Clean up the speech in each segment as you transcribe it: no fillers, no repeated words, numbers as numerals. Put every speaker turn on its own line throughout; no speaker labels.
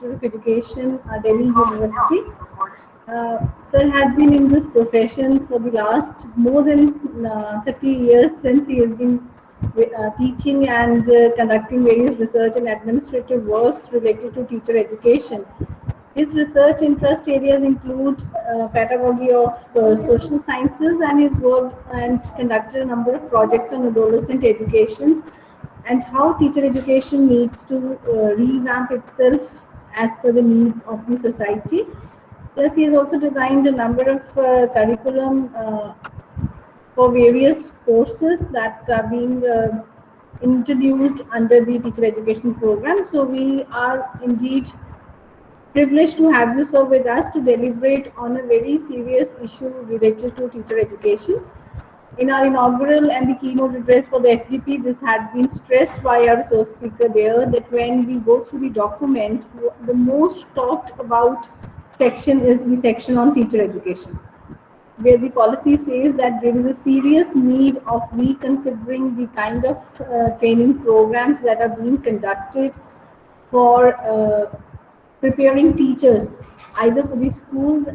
Director of Education, Delhi University. Sir has been in this profession for the last more than 30 years since he has been teaching and conducting various research and administrative works related to teacher education. His research interest areas include pedagogy of social sciences, and his worked and conducted a number of projects on adolescent education and how teacher education needs to revamp itself as per the needs of the society. Plus, he has also designed a number of curriculum for various courses that are being introduced under the teacher education program. So, we are indeed privileged to have you, sir, with us to deliberate on a very serious issue related to teacher education. In our inaugural and the keynote address for the FDP, this had been stressed by our resource speaker there that when we go through the document, the most talked about section is the section on teacher education, where the policy says that there is a serious need of reconsidering the kind of training programs that are being conducted for preparing teachers, either for the schools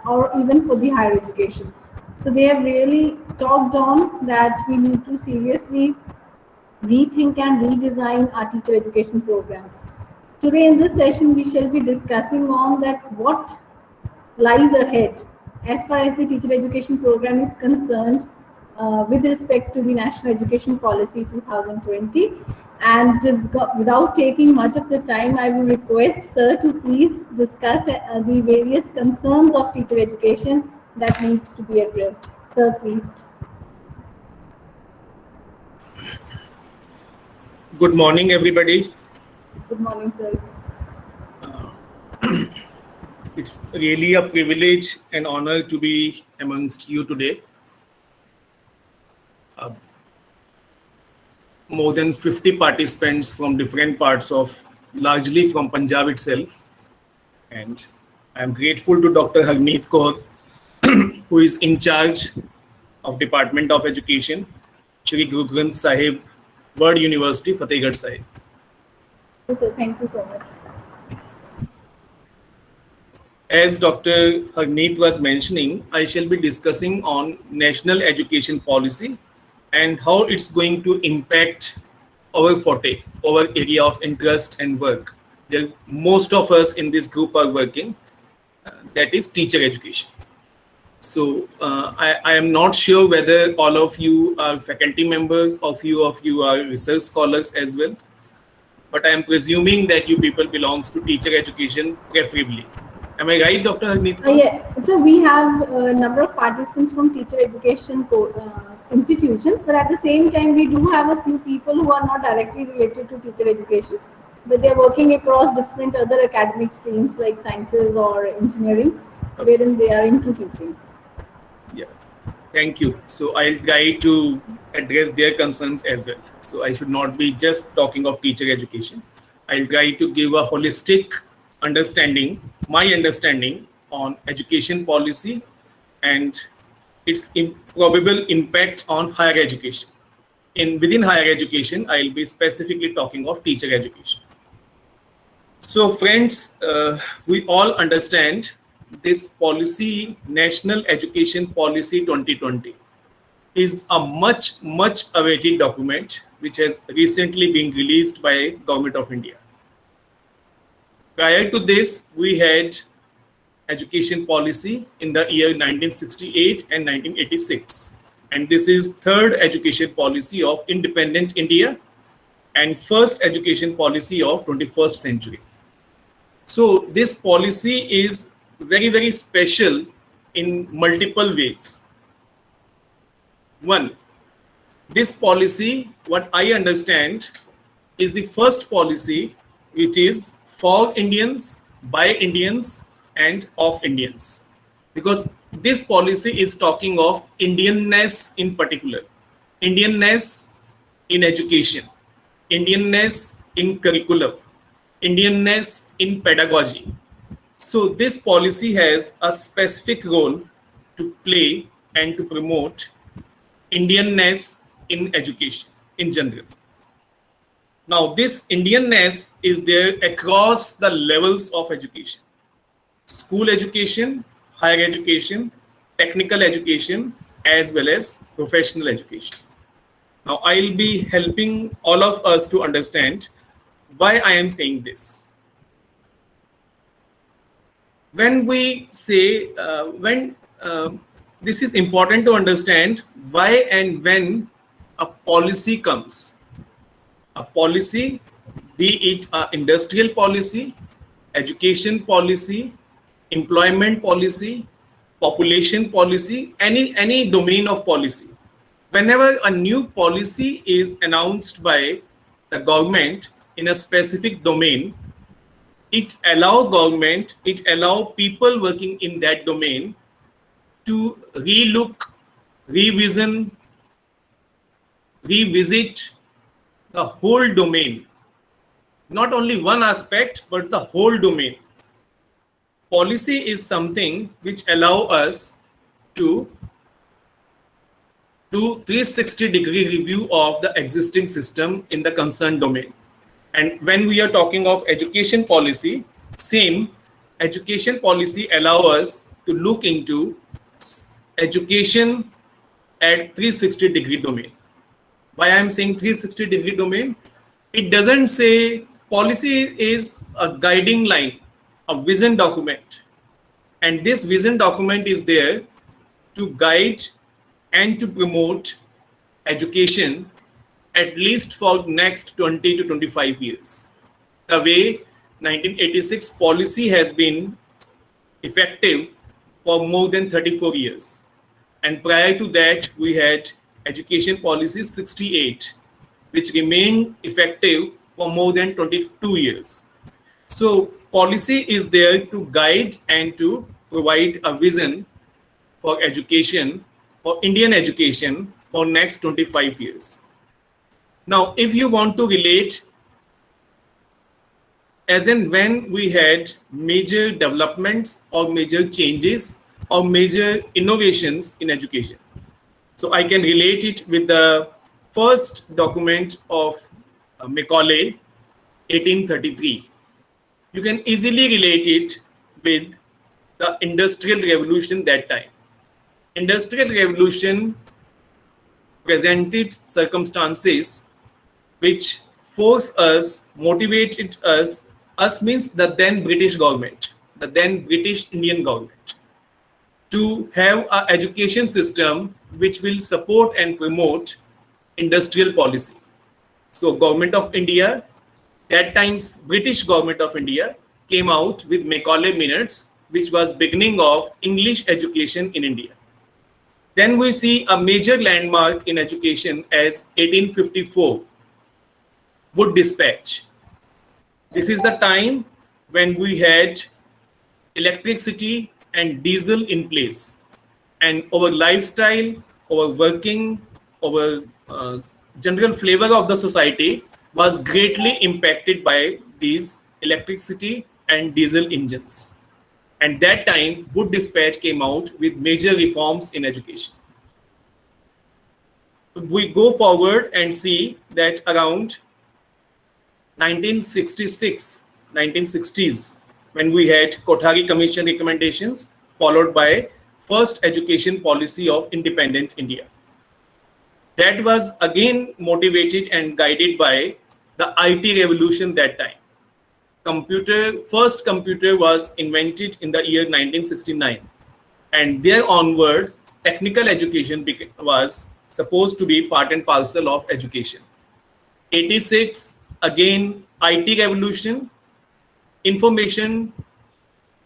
or even for the higher education. So they have really talked on that we need to seriously rethink and redesign our teacher education programs. Today in this session, we shall be discussing on that what lies ahead as far as the teacher education program is concerned with respect to the National Education Policy 2020. And without taking much of the time, I will request Sir to please discuss the various concerns of teacher education that needs to be addressed. Sir, please.
Good morning, everybody.
Good morning, sir.
It's really a privilege and honor to be amongst you today. More than 50 participants from different parts of, largely from Punjab itself. And I'm grateful to Dr. Harneet Kaur, who is in charge of Department of Education, Shri Guru Granth Sahib, World University, Fatehgarh Sahib.
Yes, sir, thank you so much.
As Dr. Harneet was mentioning, I shall be discussing on national education policy and how it's going to impact our forte, our area of interest and work. Most of us in this group are working, that is teacher education. So I am not sure whether all of you are faculty members, or few of you are research scholars as well. But I am presuming that you people belongs to teacher education preferably. Am I right, Dr. Harneet?
Yeah, so we have a number of participants from teacher education institutions, but at the same time, we do have a few people who are not directly related to teacher education, but they're working across different other academic streams like sciences or engineering, wherein they are into teaching.
Yeah, thank you. So I'll try to address their concerns as well. So I should not be just talking of teacher education. I'll try to give a holistic understanding, my understanding on education policy and its probable impact on higher education. Within higher education, I'll be specifically talking of teacher education. So friends, we all understand this policy, National Education Policy 2020, is a much awaited document which has recently been released by Government of India. Prior to this, we had education policy in the year 1968 and 1986. And this is third education policy of independent India and first education policy of 21st century. So this policy is very special in multiple ways. One, this policy, what I understand, is the first policy which is for Indians, by Indians, and of Indians. Because this policy is talking of Indianness in particular, Indianness in education, Indianness in curriculum, Indianness in pedagogy. So this policy has a specific role to play and to promote Indianness in education in general. Now, this Indianness is there across the levels of education: school education, higher education, technical education, as well as professional education. Now, I'll be helping all of us to understand why I am saying this. When we say, when this is important to understand why and when a policy comes. A policy, be it a industrial policy, education policy, employment policy, population policy, any domain of policy. Whenever a new policy is announced by the government in a specific domain, it allow people working in that domain to relook, revision, revisit the whole domain, not only one aspect but the whole domain. Policy is something which allow us to do 360-degree review of the existing system in the concerned domain. And when we are talking of education policy, same education policy allow us to look into education at 360-degree domain. Why I'm saying 360-degree domain? It doesn't say policy is a guiding line, a vision document. And this vision document is there to guide and to promote education at least for next 20 to 25 years. The way 1986 policy has been effective for more than 34 years. And prior to that, we had education policy 68, which remained effective for more than 22 years. So policy is there to guide and to provide a vision for education, for Indian education for next 25 years. Now, if you want to relate as in when we had major developments or major changes or major innovations in education. So I can relate it with the first document of Macaulay, 1833. You can easily relate it with the Industrial Revolution that time. Industrial Revolution presented circumstances which force us, motivated us means the then British government, the then British Indian government, to have an education system which will support and promote industrial policy. So government of India, that time's British government of India, came out with Macaulay Minutes, which was beginning of English education in India. Then we see a major landmark in education as 1854, Wood Dispatch. This is the time when we had electricity and diesel in place, and our lifestyle, our working, our general flavor of the society was greatly impacted by these electricity and diesel engines. And that time, Wood Dispatch came out with major reforms in education. We go forward and see that around 1966, 1960s, when we had Kothari Commission recommendations, followed by first education policy of independent India. That was again motivated and guided by the IT revolution that time. First computer was invented in the year 1969, and there onward technical education was supposed to be part and parcel of education. 86, again IT revolution, information,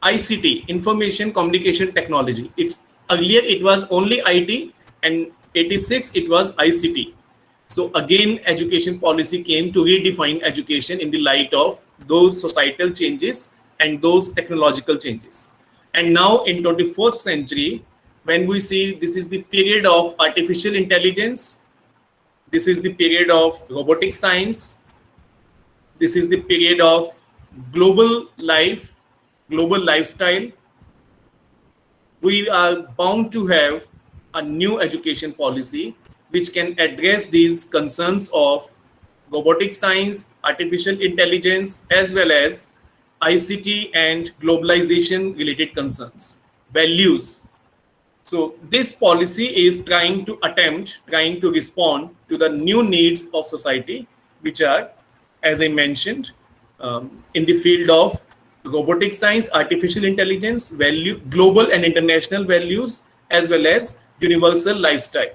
ICT, information communication technology. Earlier it was only IT, and 86 it was ICT. So again, education policy came to redefine education in the light of those societal changes and those technological changes. And now in 21st century, when we see this is the period of artificial intelligence, this is the period of robotic science, this is the period of global life, global lifestyle, we are bound to have a new education policy which can address these concerns of robotic science, artificial intelligence, as well as ICT and globalization related concerns. Values. So this policy is trying to respond to the new needs of society, which are, as I mentioned, in the field of robotic science, artificial intelligence, value, global and international values, as well as universal lifestyle.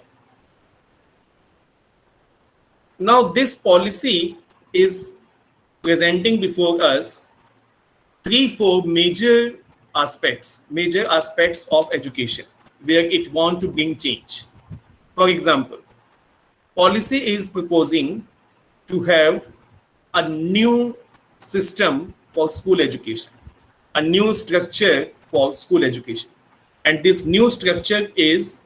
Now, this policy is presenting before us four major aspects of education where it want to bring change. For example, policy is proposing to have a new system for school education, a new structure for school education. And this new structure is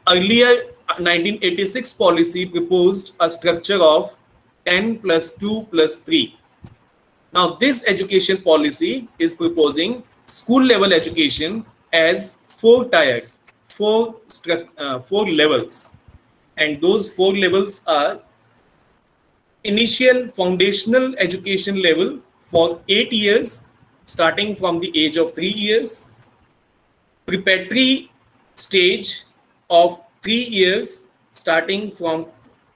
earlier 1986 policy proposed a structure of 10 plus 2 plus 3. Now, this education policy is proposing school level education as four levels. And those four levels are initial foundational education level for 8 years, starting from the age of 3 years, preparatory stage of 3 years, starting from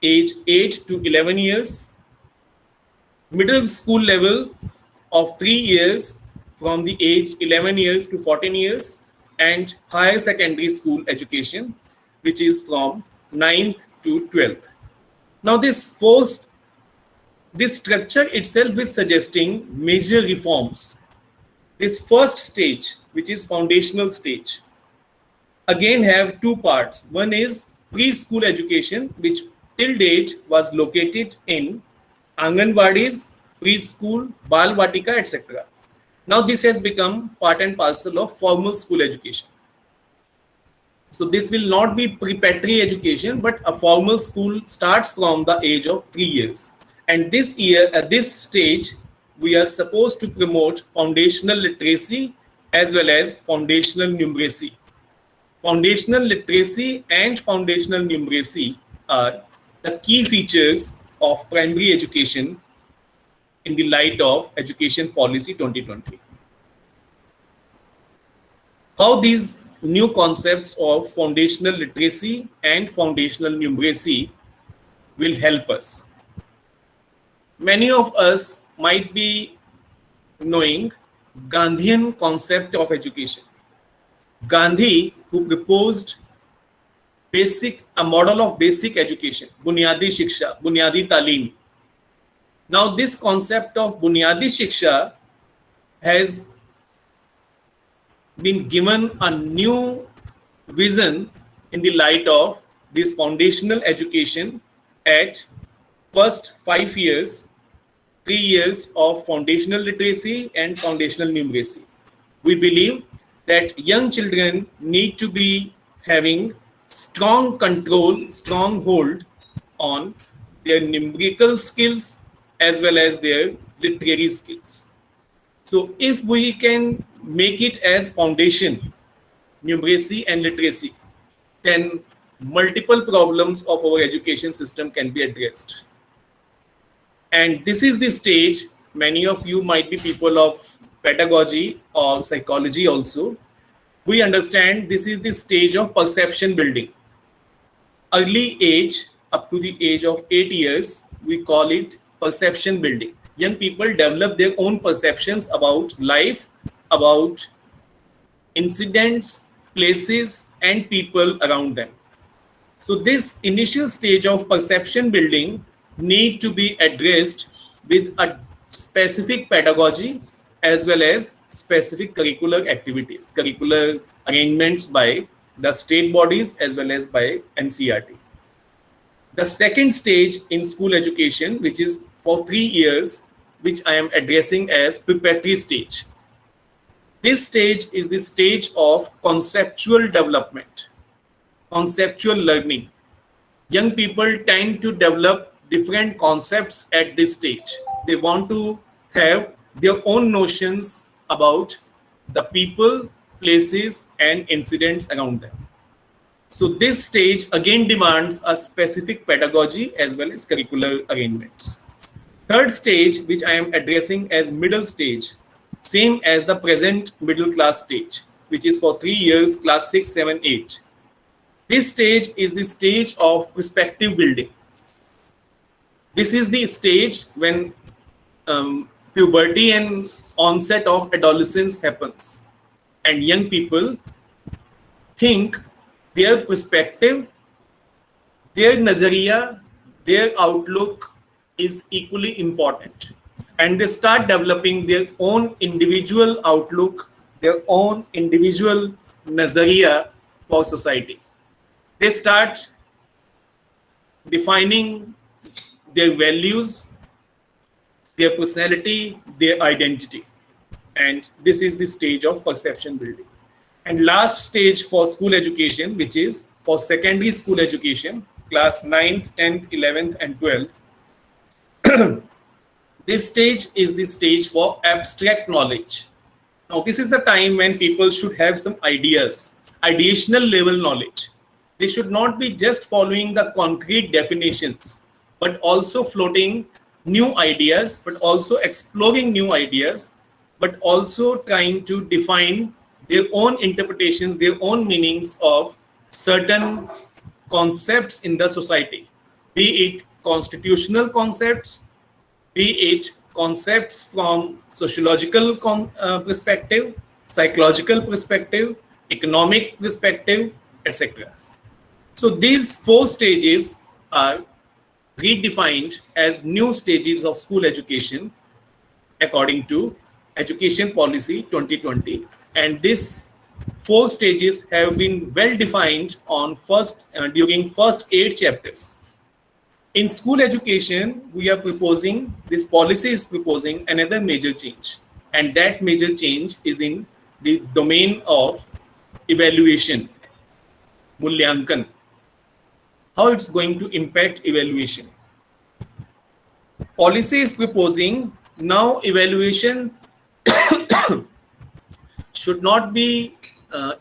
age 8 to 11 years, middle school level of 3 years from the age 11 years to 14 years, and higher secondary school education, which is from 9th to 12th. Now, this structure itself is suggesting major reforms. This first stage, which is foundational stage, again have two parts. One is preschool education, which till date was located in Anganwadis, preschool, Bal Vatika, etc. Now this has become part and parcel of formal school education. So this will not be preparatory education, but a formal school starts from the age of 3 years. And this year, at this stage, we are supposed to promote foundational literacy as well as foundational numeracy. Foundational literacy and foundational numeracy are the key features of primary education in the light of Education Policy 2020. How these new concepts of foundational literacy and foundational numeracy will help us. Many of us might be knowing Gandhian concept of education. Gandhi, who proposed a model of basic education, Bunyadi Shiksha, Bunyadi Talim. Now, this concept of Bunyadi Shiksha has been given a new vision in the light of this foundational education at first 5 years, 3 years of foundational literacy and foundational numeracy. We believe that young children need to be having strong control, strong hold on their numerical skills as well as their literary skills. So if we can make it as foundation, numeracy and literacy, then multiple problems of our education system can be addressed. And this is the stage, many of you might be people of pedagogy or psychology also. We understand this is the stage of perception building. Early age, up to the age of 8 years, we call it perception building. Young people develop their own perceptions about life, about incidents, places, and people around them. So this initial stage of perception building need to be addressed with a specific pedagogy as well as specific curricular activities, curricular arrangements by the state bodies as well as by NCERT. The second stage in school education, which is for 3 years, which I am addressing as preparatory stage. This stage is the stage of conceptual development, conceptual learning. Young people tend to develop different concepts at this stage. They want to have their own notions about the people, places, and incidents around them. So this stage again demands a specific pedagogy as well as curricular arrangements. Third stage, which I am addressing as middle stage, same as the present middle class stage, which is for 3 years, class 6, 7, 8. This stage is the stage of perspective building. This is the stage when puberty and onset of adolescence happens, and young people think their perspective, their nazariya, their outlook is equally important, and they start developing their own individual outlook, their own individual nazariya for society. They start defining their values, their personality, their identity, and this is the stage of perception building. And last stage for school education, which is for secondary school education, class 9th, 10th, 11th, and 12th. This stage is the stage for abstract knowledge. Now, this is the time when people should have some ideas, ideational level knowledge. They should not be just following the concrete definitions, but also floating new ideas, but also exploring new ideas, but also trying to define their own interpretations, their own meanings of certain concepts in the society, be it constitutional concepts, be it concepts from sociological perspective, psychological perspective, economic perspective, etc. So these 4 stages are redefined as new stages of school education according to Education Policy 2020, and these 4 stages have been well defined on during first 8 chapters. In school education, we are proposing, this policy is proposing another major change, and that major change is in the domain of evaluation, mulyankan. How it's going to impact evaluation. Policy is proposing now evaluation should not be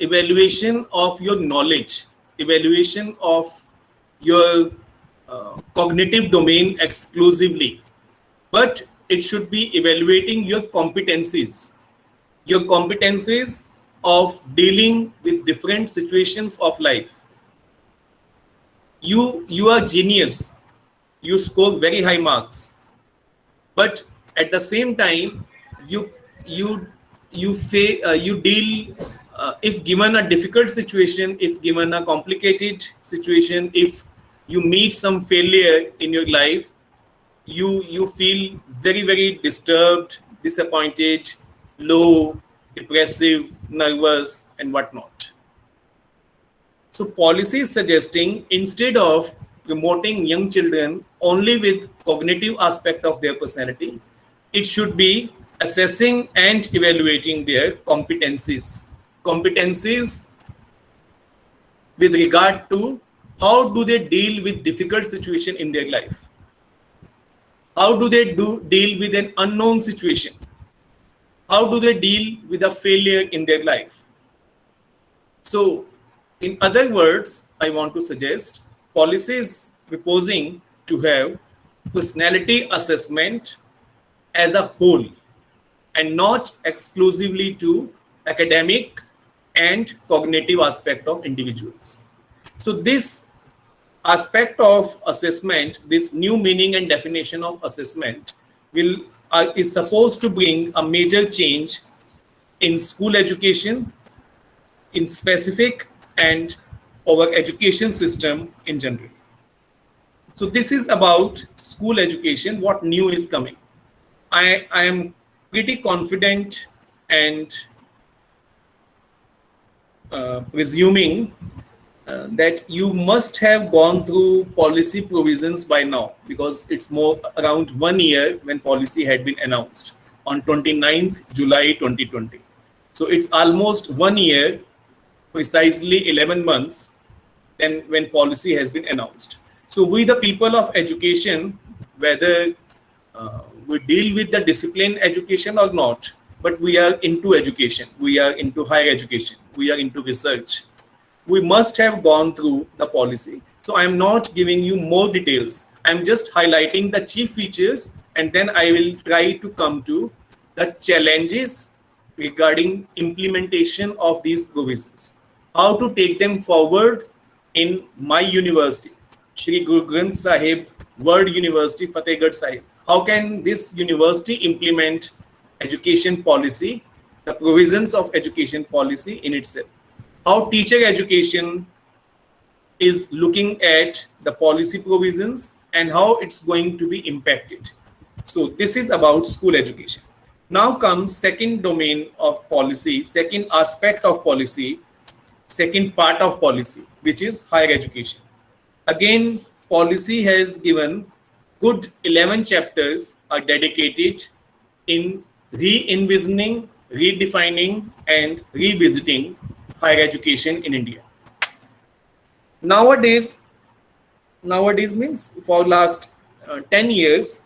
evaluation of your knowledge, evaluation of your cognitive domain exclusively, but it should be evaluating your competencies of dealing with different situations of life. You are genius, you score very high marks, but at the same time you deal if given a difficult situation, if given a complicated situation, if you meet some failure in your life, you feel very, very disturbed, disappointed, low, depressive, nervous, and whatnot. So policy is suggesting, instead of promoting young children only with cognitive aspect of their personality, it should be assessing and evaluating their competencies with regard to how do they deal with difficult situation in their life, how do they deal with an unknown situation, how do they deal with a failure in their life. So in other words, I want to suggest policy is proposing to have personality assessment as a whole and not exclusively to academic and cognitive aspect of individuals. So this aspect of assessment, this new meaning and definition of assessment is supposed to bring a major change in school education in specific and our education system in general. So this is about school education, what new is coming. I am pretty confident and presuming that you must have gone through policy provisions by now, because it's more around 1 year when policy had been announced on 29th July 2020. So it's almost 1 year, precisely 11 months then when policy has been announced. So we, the people of education, whether we deal with the discipline education or not, but we are into education, we are into higher education, we are into research. we must have gone through the policy. So I'm not giving you more details. I'm just highlighting the chief features, and then I will try to come to the challenges regarding implementation of these provisions. How to take them forward in my university, Shri Guru Granth Sahib World University, Fatehgarh Sahib. How can this university implement education policy, the provisions of education policy in itself? How teacher education is looking at the policy provisions and how it's going to be impacted. So this is about school education. Now comes second domain of policy, second aspect of policy, second part of policy, which is higher education. Again, policy has given good 11 chapters are dedicated in re-envisioning, redefining, and revisiting higher education in India. Nowadays means for last 10 years,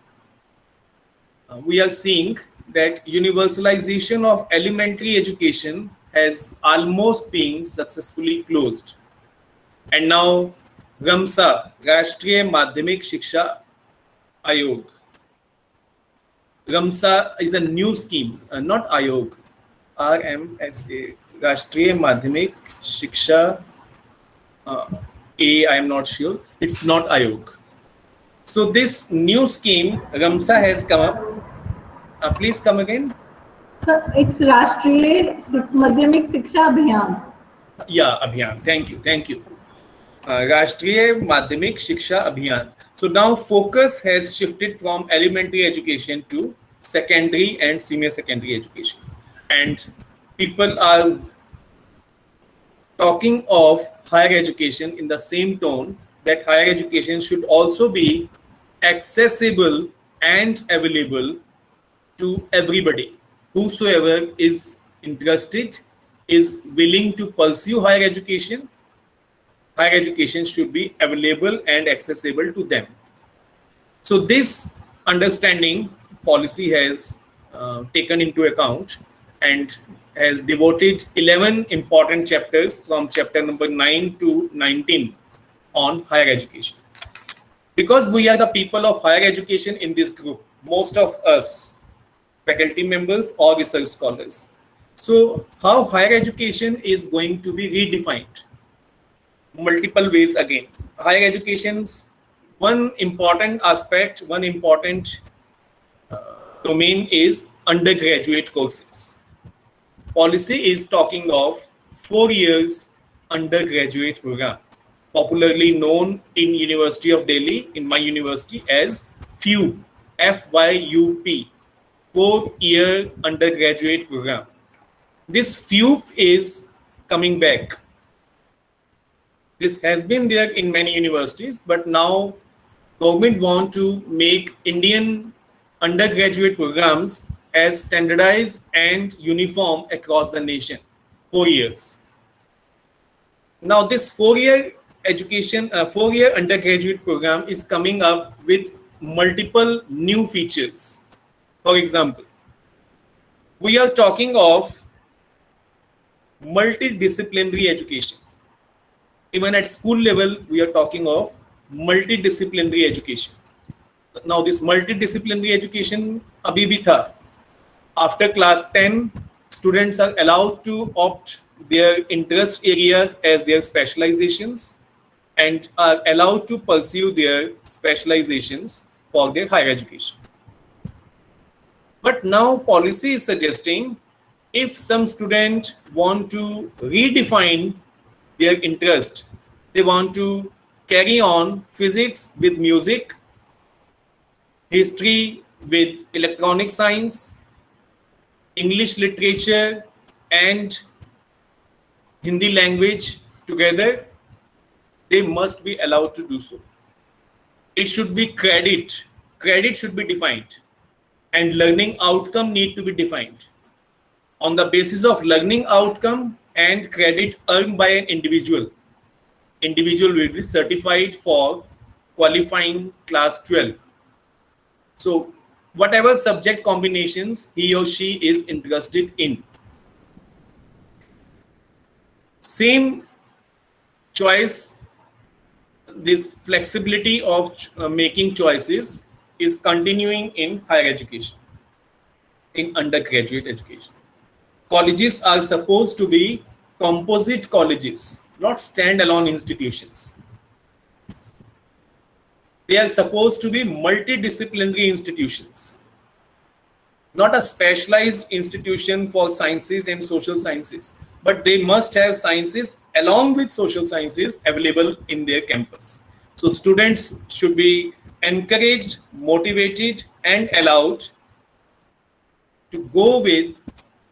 we are seeing that universalization of elementary education has almost been successfully closed. And now RAMSA, Rashtriya Madhyamik Shiksha Ayog. RAMSA is a new scheme, not Ayog. RMSA, Rashtriya Madhyamik Shiksha I am not sure. It's not Ayog. So this new scheme, RAMSA has come up. Please come again.
So it's Rashtriya Madhyamik Shiksha Abhiyan.
Yeah, Abhiyan. Thank you. Rashtriya Madhyamik Shiksha Abhiyan. So now focus has shifted from elementary education to secondary and senior secondary education. And people are talking of higher education in the same tone that higher education should also be accessible and available to everybody. Whosoever is interested, is willing to pursue higher education should be available and accessible to them. So this understanding policy has taken into account and has devoted 11 important chapters from chapter number 9 to 19 on higher education. Because we are the people of higher education in this group, most of us, faculty members or research scholars. So how higher education is going to be redefined? Multiple ways again. Higher education's one important aspect, one important domain is undergraduate courses. Policy is talking of 4 years undergraduate program, popularly known in University of Delhi, in my university, as FYUP, FYUP, 4-year undergraduate program. This FYUP is coming back. This has been there in many universities, but now government want to make Indian undergraduate programs as standardized and uniform across the nation. 4 years. Now this 4-year education, 4-year undergraduate program is coming up with multiple new features. For example, we are talking of multidisciplinary education. Even at school level, we are talking of multidisciplinary education. Now this multidisciplinary education abhi bhi tha. After class 10, students are allowed to opt their interest areas as their specializations and are allowed to pursue their specializations for their higher education. But now policy is suggesting if some student want to redefine their interest, they want to carry on physics with music, history with electronic science, English literature and Hindi language together, they must be allowed to do so. It should be credit should be defined, and learning outcome need to be defined. On the basis of learning outcome and credit earned by an individual will be certified for qualifying class 12. So whatever subject combinations he or she is interested in. Same choice, this flexibility of making choices is continuing in higher education, in undergraduate education. Colleges are supposed to be composite colleges, not standalone institutions. They are supposed to be multidisciplinary institutions, not a specialized institution for sciences and social sciences, but they must have sciences along with social sciences available in their campus. So students should be encouraged, motivated, and allowed to go with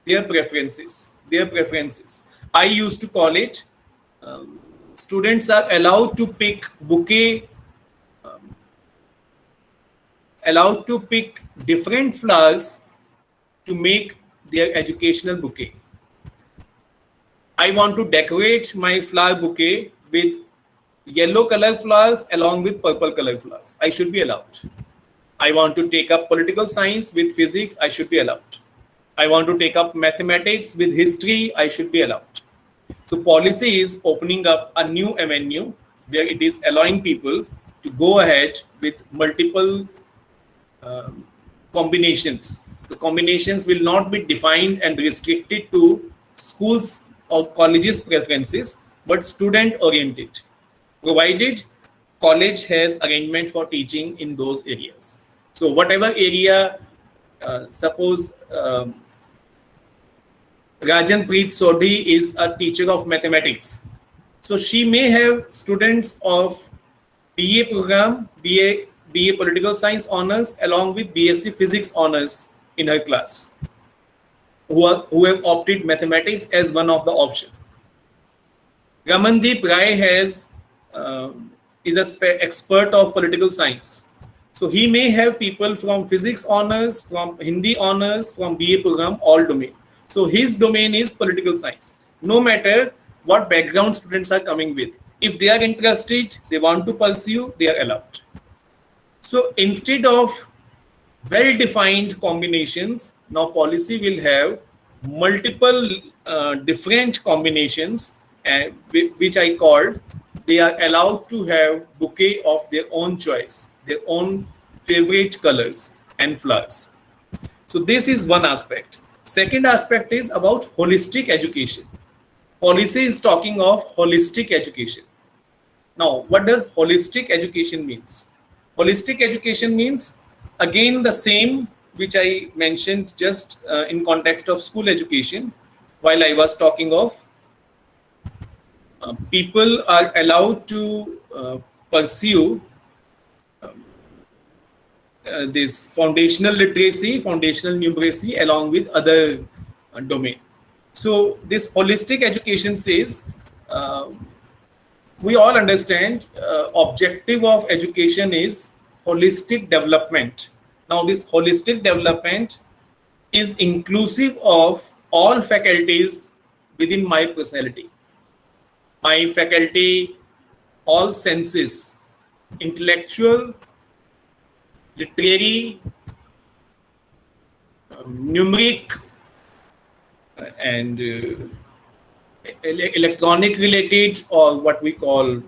their preferences. I used to call it students are allowed to pick bouquet, allowed to pick different flowers to make their educational bouquet. I want to decorate my flower bouquet with yellow color flowers along with purple color flowers. I should be allowed. I want to take up political science with physics. I should be allowed. I want to take up mathematics with history. I should be allowed. So policy is opening up a new avenue where it is allowing people to go ahead with multiple combinations. The combinations will not be defined and restricted to schools or colleges' preferences, but student oriented, provided college has arrangement for teaching in those areas. So whatever area, suppose Rajan Preet Sodhi is a teacher of mathematics. So she may have students of BA program, BA Political Science honors along with BSc Physics honors in her class, who have opted mathematics as one of the options. Ramandeep Rai is an expert of political science. So he may have people from physics honors, from Hindi honors, from BA program, all domain. So his domain is political science. No matter what background students are coming with, if they are interested, they want to pursue, they are allowed. So instead of well-defined combinations, now policy will have multiple different combinations, which I called, they are allowed to have bouquet of their own choice, their own favorite colors and flowers. So this is one aspect. Second aspect is about holistic education. Policy is talking of holistic education. Now, what does holistic education means? Holistic education means, again, the same which I mentioned just in context of school education, while I was talking of people are allowed to pursue this foundational literacy, foundational numeracy, along with other domain. So this holistic education says, we all understand objective of education is holistic development. Now this holistic development is inclusive of all faculties within my personality. My faculty, all senses, intellectual, literary, numeric, and electronic related, or what we call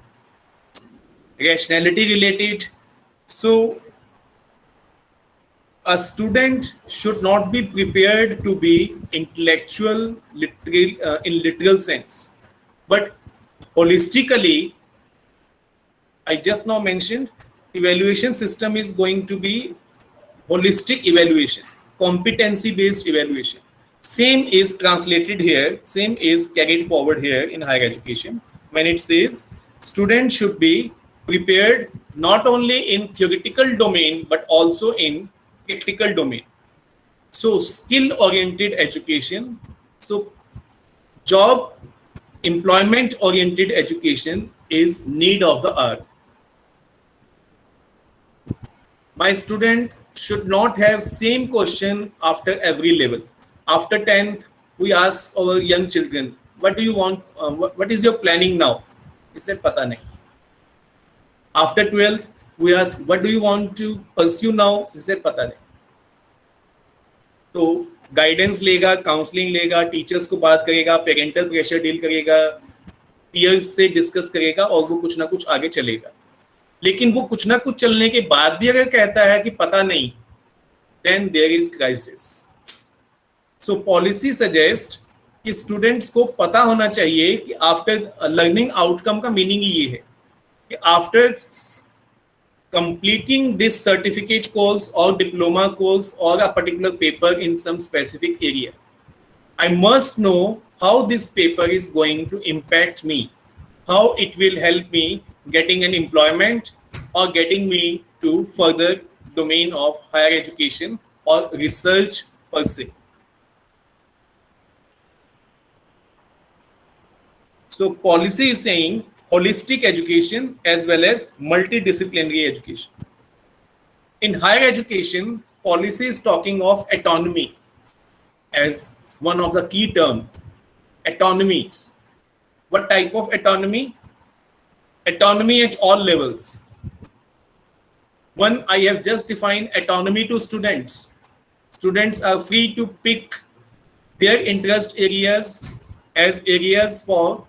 rationality related. So a student should not be prepared to be intellectual, literal, in literal sense, but holistically, I just now mentioned, evaluation system is going to be holistic evaluation, competency based evaluation. Same is translated here, same is carried forward here in higher education when it says students should be prepared not only in theoretical domain but also in practical domain. So skill oriented education, so job employment oriented education is need of the hour. My student should not have same question after every level. After 10th, we ask our young children, what do you want? What is your planning now? He said, pata nahi. After 12th, we ask, what do you want to pursue now? He said, pata nahi. तो guidance लेगा, counselling लेगा, teachers को बात करेगा, parental pressure deal करेगा, peers से discuss करेगा और वो कुछ ना कुछ आगे चलेगा. लेकिन वो कुछ ना कुछ चलने के बाद भी अगर कहता है कि पता नहीं, then there is crisis. So policy suggest कि स्टूडेंट्स को पता होना चाहिए कि आफ्टर लर्निंग आउटकम का मीनिंग ये है कि after completing this certificate course or diploma course or a particular paper in some specific area, I must know how this paper is going to impact me, how it will help me getting an employment or getting me to further domain of higher education or research per se. So policy is saying holistic education as well as multidisciplinary education. In higher education, policy is talking of autonomy as one of the key terms. Autonomy. What type of autonomy? Autonomy at all levels. One, I have just defined autonomy to students. Students are free to pick their interest areas as areas for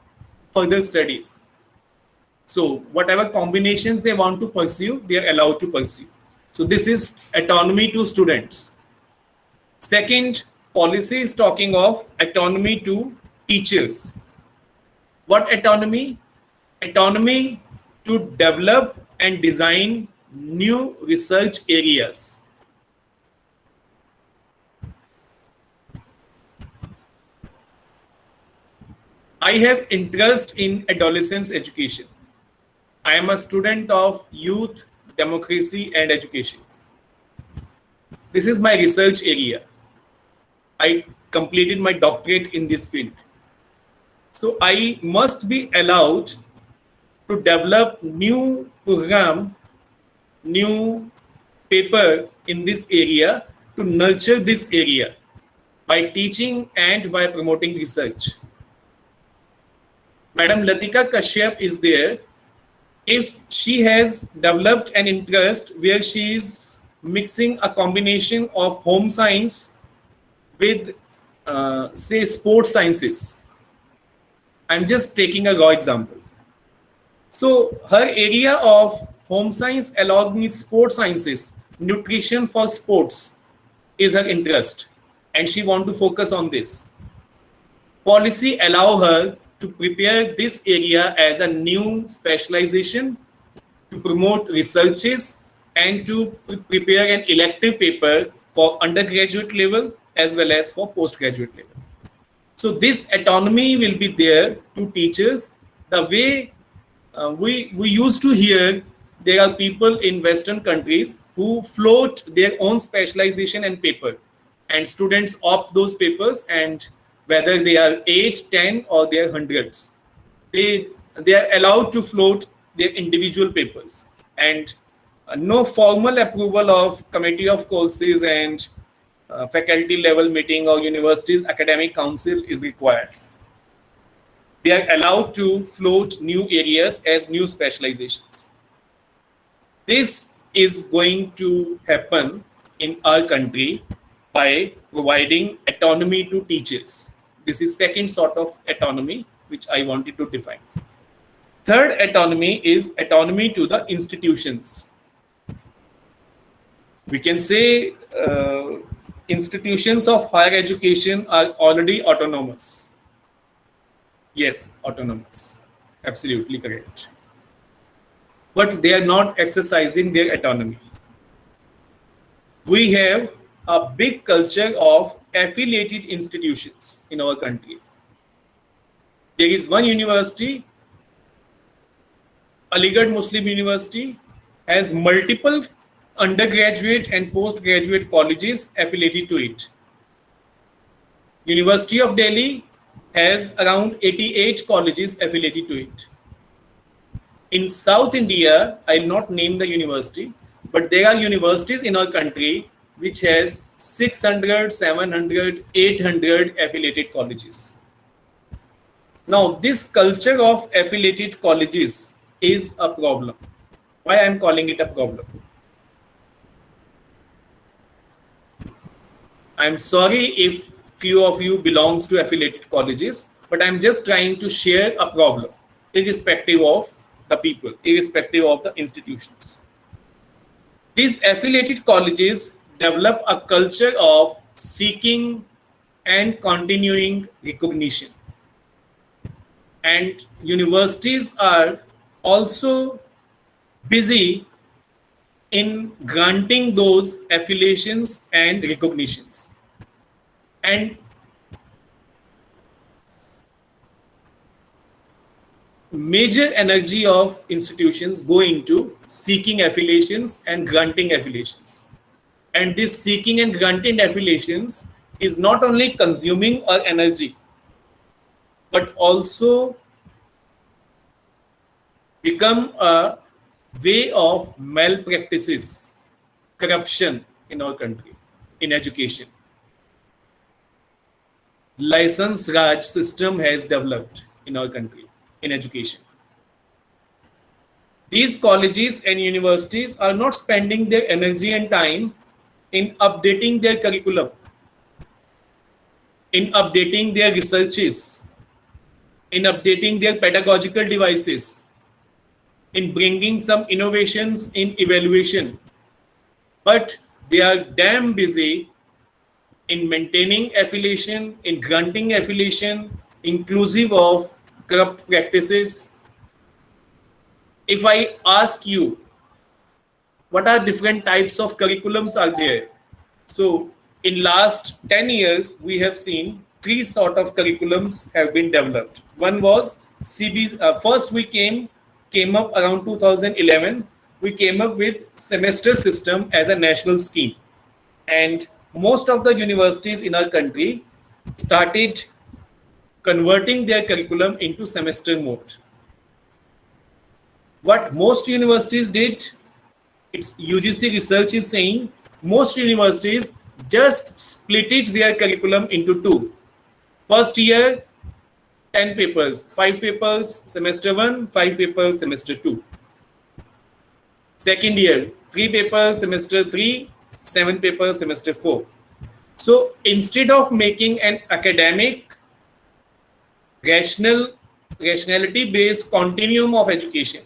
further studies. So whatever combinations they want to pursue, they are allowed to pursue. So this is autonomy to students. Second, policy is talking of autonomy to teachers. What autonomy? Autonomy to develop and design new research areas. I have interest in adolescence education. I am a student of youth, democracy and education. This is my research area. I completed my doctorate in this field. So I must be allowed to develop new program, new paper in this area to nurture this area by teaching and by promoting research. Madam Latika Kashyap is there. If she has developed an interest where she is mixing a combination of home science with, say, sports sciences. I'm just taking a raw example. So her area of home science along with sports sciences, nutrition for sports is her interest, and she want to focus on this. Policy allow her to prepare this area as a new specialization, to promote researches and to prepare an elective paper for undergraduate level as well as for postgraduate level. So this autonomy will be there to teachers. The way we used to hear, there are people in Western countries who float their own specialization and paper, and students opt those papers, and whether they are 8, 10 or they are hundreds, they are allowed to float their individual papers, and no formal approval of committee of courses and faculty level meeting or university's academic council is required. They are allowed to float new areas as new specializations. This is going to happen in our country by providing autonomy to teachers. This is second sort of autonomy which I wanted to define. Third autonomy is autonomy to the institutions. We can say institutions of higher education are already autonomous. Yes, autonomous. Absolutely correct. But they are not exercising their autonomy. We have a big culture of affiliated institutions in our country. There is one university, Aligarh Muslim University, has multiple undergraduate and postgraduate colleges affiliated to it. University of Delhi has around 88 colleges affiliated to it. In South India, I will not name the university, but there are universities in our country which has 600, 700, 800 affiliated colleges. Now, this culture of affiliated colleges is a problem. Why I am calling it a problem? I'm sorry if few of you belongs to affiliated colleges, but I'm just trying to share a problem. irrespective of the people, irrespective of the institutions. These affiliated colleges develop a culture of seeking and continuing recognition. And universities are also busy in granting those affiliations and recognitions. And major energy of institutions go into seeking affiliations and granting affiliations. And this seeking and granting affiliations is not only consuming our energy, but also become a way of malpractices, corruption in our country, in education. License Raj system has developed in our country in education. These colleges and universities are not spending their energy and time in updating their curriculum, in updating their researches, in updating their pedagogical devices, in bringing some innovations in evaluation, but they are damn busy in maintaining affiliation, in granting affiliation, inclusive of corrupt practices. If I ask you, what are different types of curriculums are there? So in last 10 years, we have seen three sort of curriculums have been developed. One was first we came up around 2011. We came up with semester system as a national scheme. And most of the universities in our country started converting their curriculum into semester mode. What most universities did, its UGC research is saying, most universities just split their curriculum into two. First year, 10 papers, 5 papers semester 1, 5 papers semester 2. Second year, 3 papers semester 3, 7 papers semester 4. So instead of making an academic, rationality based continuum of education,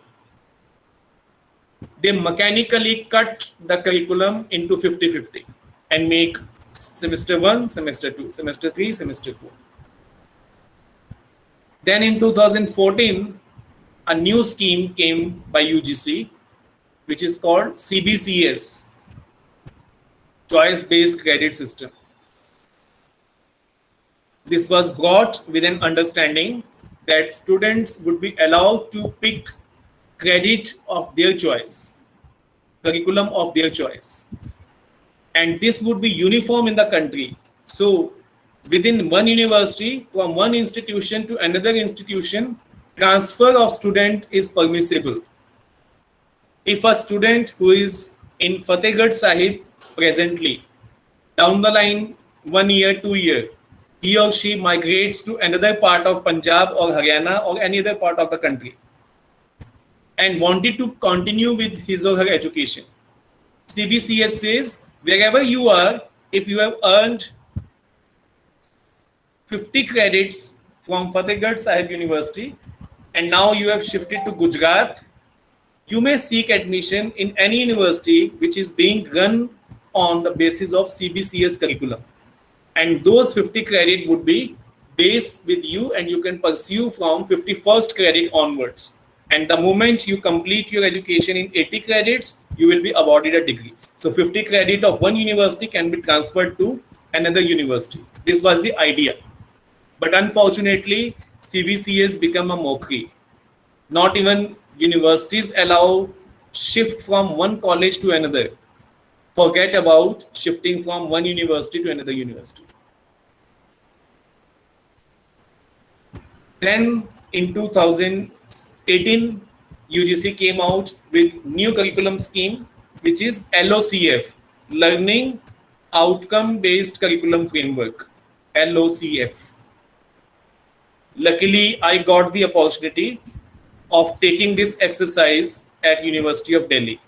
they mechanically cut the curriculum into 50-50 and make semester 1, semester 2, semester 3, semester 4. Then in 2014, a new scheme came by UGC, which is called CBCS, Choice-Based Credit System. This was brought with an understanding that students would be allowed to pick credit of their choice, curriculum of their choice. And this would be uniform in the country. So within one university, from one institution to another institution, transfer of student is permissible. If a student who is in Fatehgarh Sahib presently, down the line, 1 year, 2 year, he or she migrates to another part of Punjab or Haryana or any other part of the country and wanted to continue with his or her education, CBCS says, wherever you are, if you have earned 50 credits from Fatehgarh Sahib University and now you have shifted to Gujarat, you may seek admission in any university which is being run on the basis of CBCS curriculum. And those 50 credit would be based with you and you can pursue from 51st credit onwards. And the moment you complete your education in 80 credits, you will be awarded a degree. So 50 credit of one university can be transferred to another university. This was the idea. But unfortunately, CBCS become a mockery. Not even universities allow shift from one college to another. Forget about shifting from one university to another university. Then in 2018, UGC came out with new curriculum scheme, which is LOCF, Learning Outcome Based Curriculum Framework, LOCF. Luckily, I got the opportunity of taking this exercise at University of Delhi.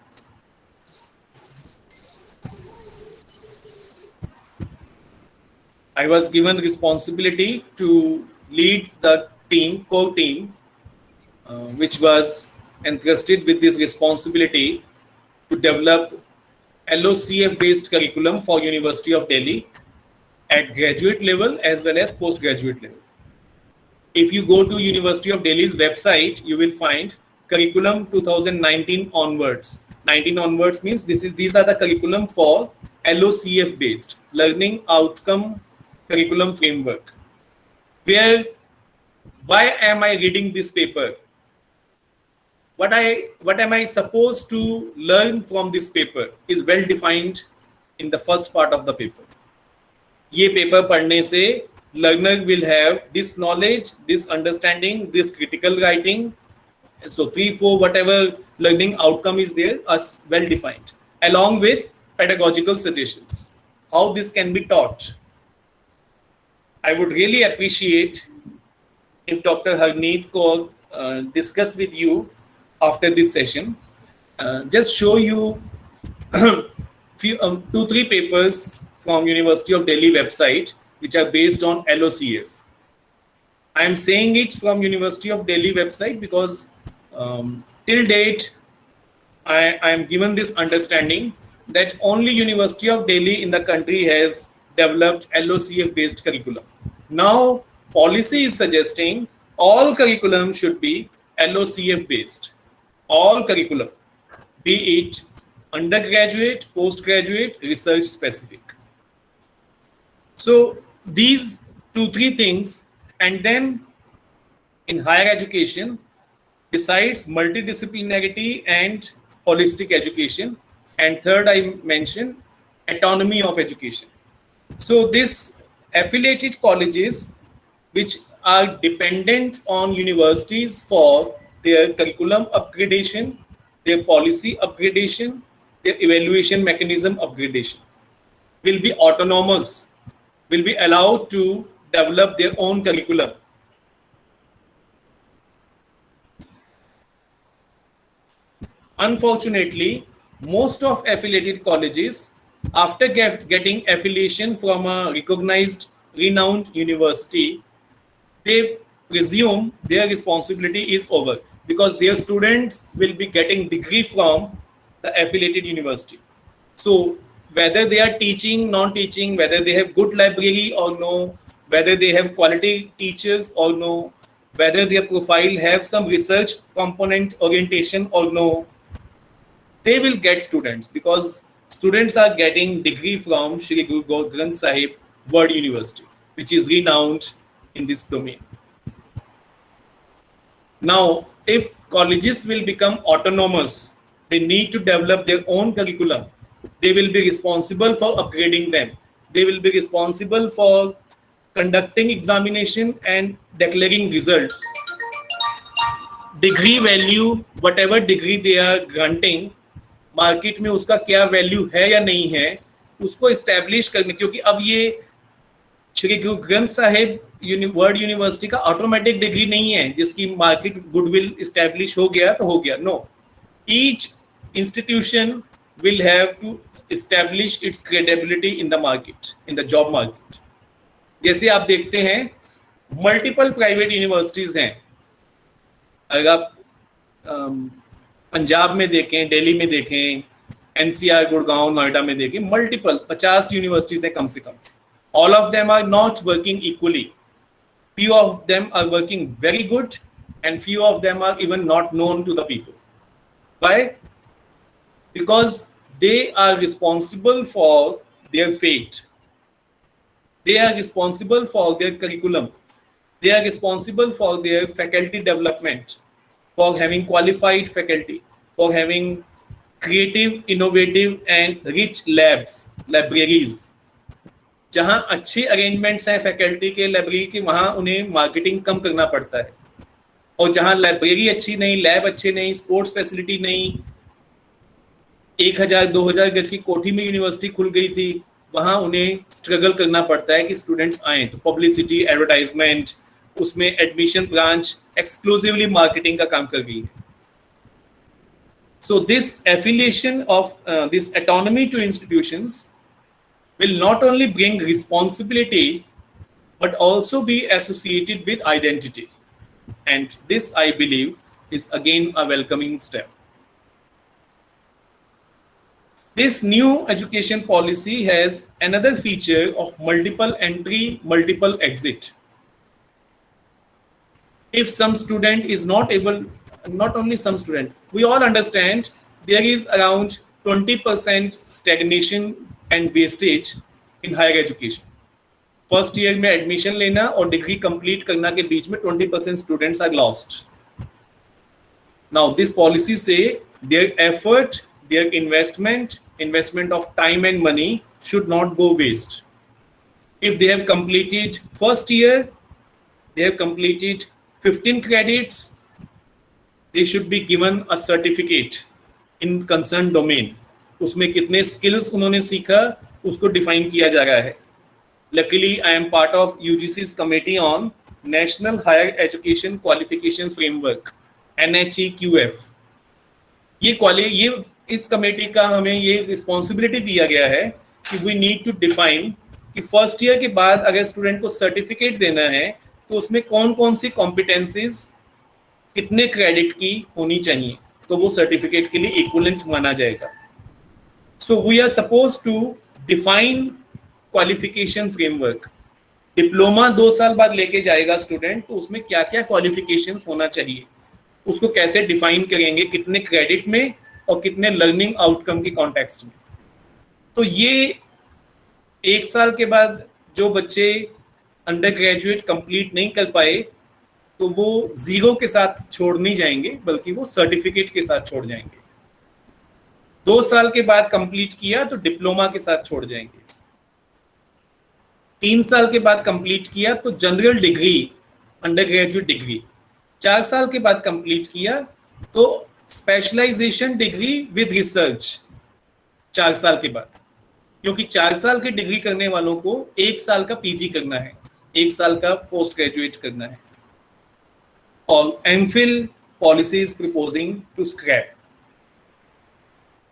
I was given responsibility to lead the team, core team, which was entrusted with this responsibility to develop LOCF based curriculum for University of Delhi at graduate level as well as postgraduate level. If you go to University of Delhi's website, you will find curriculum 2019 onwards. 19 onwards means these are the curriculum for LOCF based learning outcome curriculum framework. Why am I reading this paper? What am I supposed to learn from this paper is well defined in the first part of the paper. ये paper पढ़ने से learner will have this knowledge, this understanding, this critical writing. So 3, 4, whatever learning outcome is there is well defined, along with pedagogical suggestions, how this can be taught. I would really appreciate if Dr. Harneet could discuss with you after this session, just show you few 2-3 papers from University of Delhi website which are based on LOCF. I am saying it from University of Delhi website because till date I am given this understanding that only University of Delhi in the country has developed LOCF based curriculum. Now policy is suggesting all curriculum should be LOCF based. All curriculum, be it undergraduate, postgraduate, research specific. So these 2-3 things, and then in higher education, besides multidisciplinarity and holistic education, and third I mentioned autonomy of education. So this affiliated colleges which are dependent on universities for their curriculum upgradation, their policy upgradation, their evaluation mechanism upgradation, will be autonomous, will be allowed to develop their own curriculum. Unfortunately, most of affiliated colleges, after getting affiliation from a recognized, renowned university, they presume their responsibility is over because their students will be getting degree from the affiliated university. So whether they are teaching, non-teaching, whether they have good library or no, whether they have quality teachers or no, whether their profile have some research component orientation or no, they will get students because students are getting degree from Shri Guru Granth Sahib World University, which is renowned in this domain. Now, if colleges will become autonomous, they need to develop their own curriculum. They will be responsible for upgrading them. They will be responsible for conducting examination and declaring results. Degree value, whatever degree they are granting, market में उसका क्या value है या नहीं है, उसको establish करने, क्योंकि अब ये श्री गुरु ग्रंथ साहिब वर्ल्ड यूनिवर्सिटी का ऑटोमेटिक डिग्री नहीं है जिसकी मार्केट गुडविल इस्टेब्लिश हो गया तो हो गया. No, each institution will have to establish its credibility in the market, in the job market. जैसे आप देखते हैं मल्टीपल प्राइवेट यूनिवर्सिटीज हैं. अगर आप पंजाब में देखें, दिल्ली में देखें, एनसीआर, गुड़गांव, नोएडा में देखें, मल्टीपल 50 यूनिवर्सिटीज हैं कम से कम. All of them are not working equally. Few of them are working very good and few of them are even not known to the people. Why? Because they are responsible for their fate. They are responsible for their curriculum. They are responsible for their faculty development, for having qualified faculty, for having creative, innovative and rich labs, libraries. जहां अच्छे arrangements हैं faculty के, library के, वहां उन्हें marketing कम करना पड़ता है. और जहां लाइब्रेरी अच्छी नहीं, लैब अच्छे नहीं, स्पोर्ट्स फैसिलिटी नहीं, 1000-2000 गज की कोठी में यूनिवर्सिटी खुल गई थी, वहां उन्हें स्ट्रगल करना पड़ता है कि स्टूडेंट्स आए. तो पब्लिसिटी, एडवर्टाइजमेंट, उसमें एडमिशन ब्रांच एक्सक्लूसिवली मार्केटिंग का काम कर गई है. So this affiliation of this autonomy to institutions will not only bring responsibility but also be associated with identity, and this I believe is again a welcoming step. This new education policy has another feature of multiple entry, multiple exit. If some student is not able, not only some student, we all understand there is around 20% stagnation and wastage in higher education. First year में admission लेना और degree complete करना के बीच में 20% students are lost. Now this policy से their effort, their investment of time and money should not go waste. If they have completed first year, they have completed 15 credits, they should be given a certificate in concerned domain. उसमें कितने skills उन्होंने सीखा उसको define किया जा रहा है. Luckily, I am part of UGC's committee on National Higher Education Qualification Framework, NHEQF. ये इस कमेटी का हमें ये रिस्पॉन्सिबिलिटी दिया गया है कि वी नीड टू डिफाइन कि फर्स्ट ईयर के बाद अगर स्टूडेंट को सर्टिफिकेट देना है तो उसमें कौन कौन सी कॉम्पिटेंसीज कितने क्रेडिट की होनी चाहिए, तो वो सर्टिफिकेट के लिए इक्विवेलेंट माना जाएगा. So we are suppose to define qualification framework. Diploma 2 साल बाद लेके जाएगा स्टूडेंट, तो उसमें क्या क्या क्वालिफिकेशंस होना चाहिए उसको कैसे डिफाइन करेंगे, कितने क्रेडिट में और कितने लर्निंग आउटकम के कॉन्टेक्स्ट में. तो ये 1 साल के बाद जो बच्चे अंडर ग्रेजुएट कंप्लीट नहीं कर पाए तो वो 0 के साथ छोड़ नहीं जाएंगे, बल्कि वो सर्टिफिकेट के साथ छोड़ जाएंगे. 2 साल के बाद कंप्लीट किया तो डिप्लोमा के साथ छोड़ जाएंगे. 3 साल के बाद कंप्लीट किया तो general degree, under graduate degree. 4 साल के बाद कंप्लीट किया तो स्पेशलाइजेशन डिग्री विद रिसर्च 4 साल के बाद, क्योंकि 4 साल की डिग्री करने वालों को 1 साल का पीजी करना है, 1 साल का पोस्ट ग्रेजुएट करना है. और MPhil policy is proposing to scrap.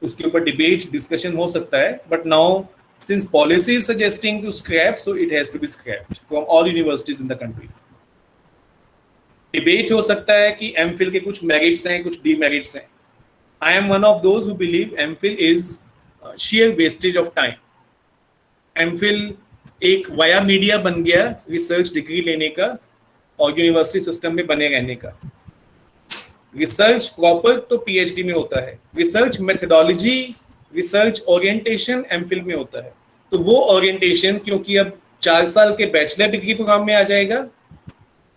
उसके ऊपर डिबेट डिस्कशन हो सकता है, but now since policy is suggesting to scrap, so it has to be scrapped from all universities in the country. Debate हो सकता है कि एमफिल के कुछ मेरिट्स हैं, कुछ डीमेरिट्स हैं. I am one of those who believe MPhil is sheer wastage of time. MPhil एक वाया मीडिया बन गया रिसर्च डिग्री लेने का और यूनिवर्सिटी सिस्टम में बने रहने का. रिसर्च प्रॉपर तो पीएचडी में होता है, research methodology, research orientation MPhil में होता है. तो वो ओरिएंटेशन क्योंकि अब 4 साल के बैचलर डिग्री प्रोग्राम में आ जाएगा,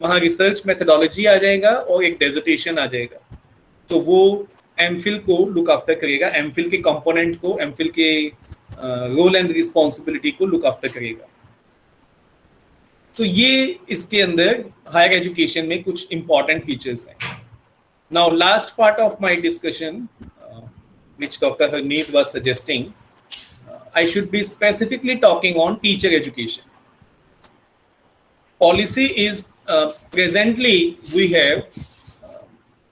वहाँ रिसर्च मेथडोलॉजी आ जाएगा और एक डेजर्टेशन आ जाएगा, तो वो एमफिल को लुक आफ्टर करेगा, एमफिल के कंपोनेंट को, एमफिल के रोल एंड रिस्पॉन्सिबिलिटी को लुक आफ्टर करेगा. तो ये इसके अंदर हायर एजुकेशन में कुछ इंपॉर्टेंट फीचर्स हैं. Now last part of my discussion which Dr. Harneet was suggesting, I should be specifically talking on teacher education. Policy is presently we have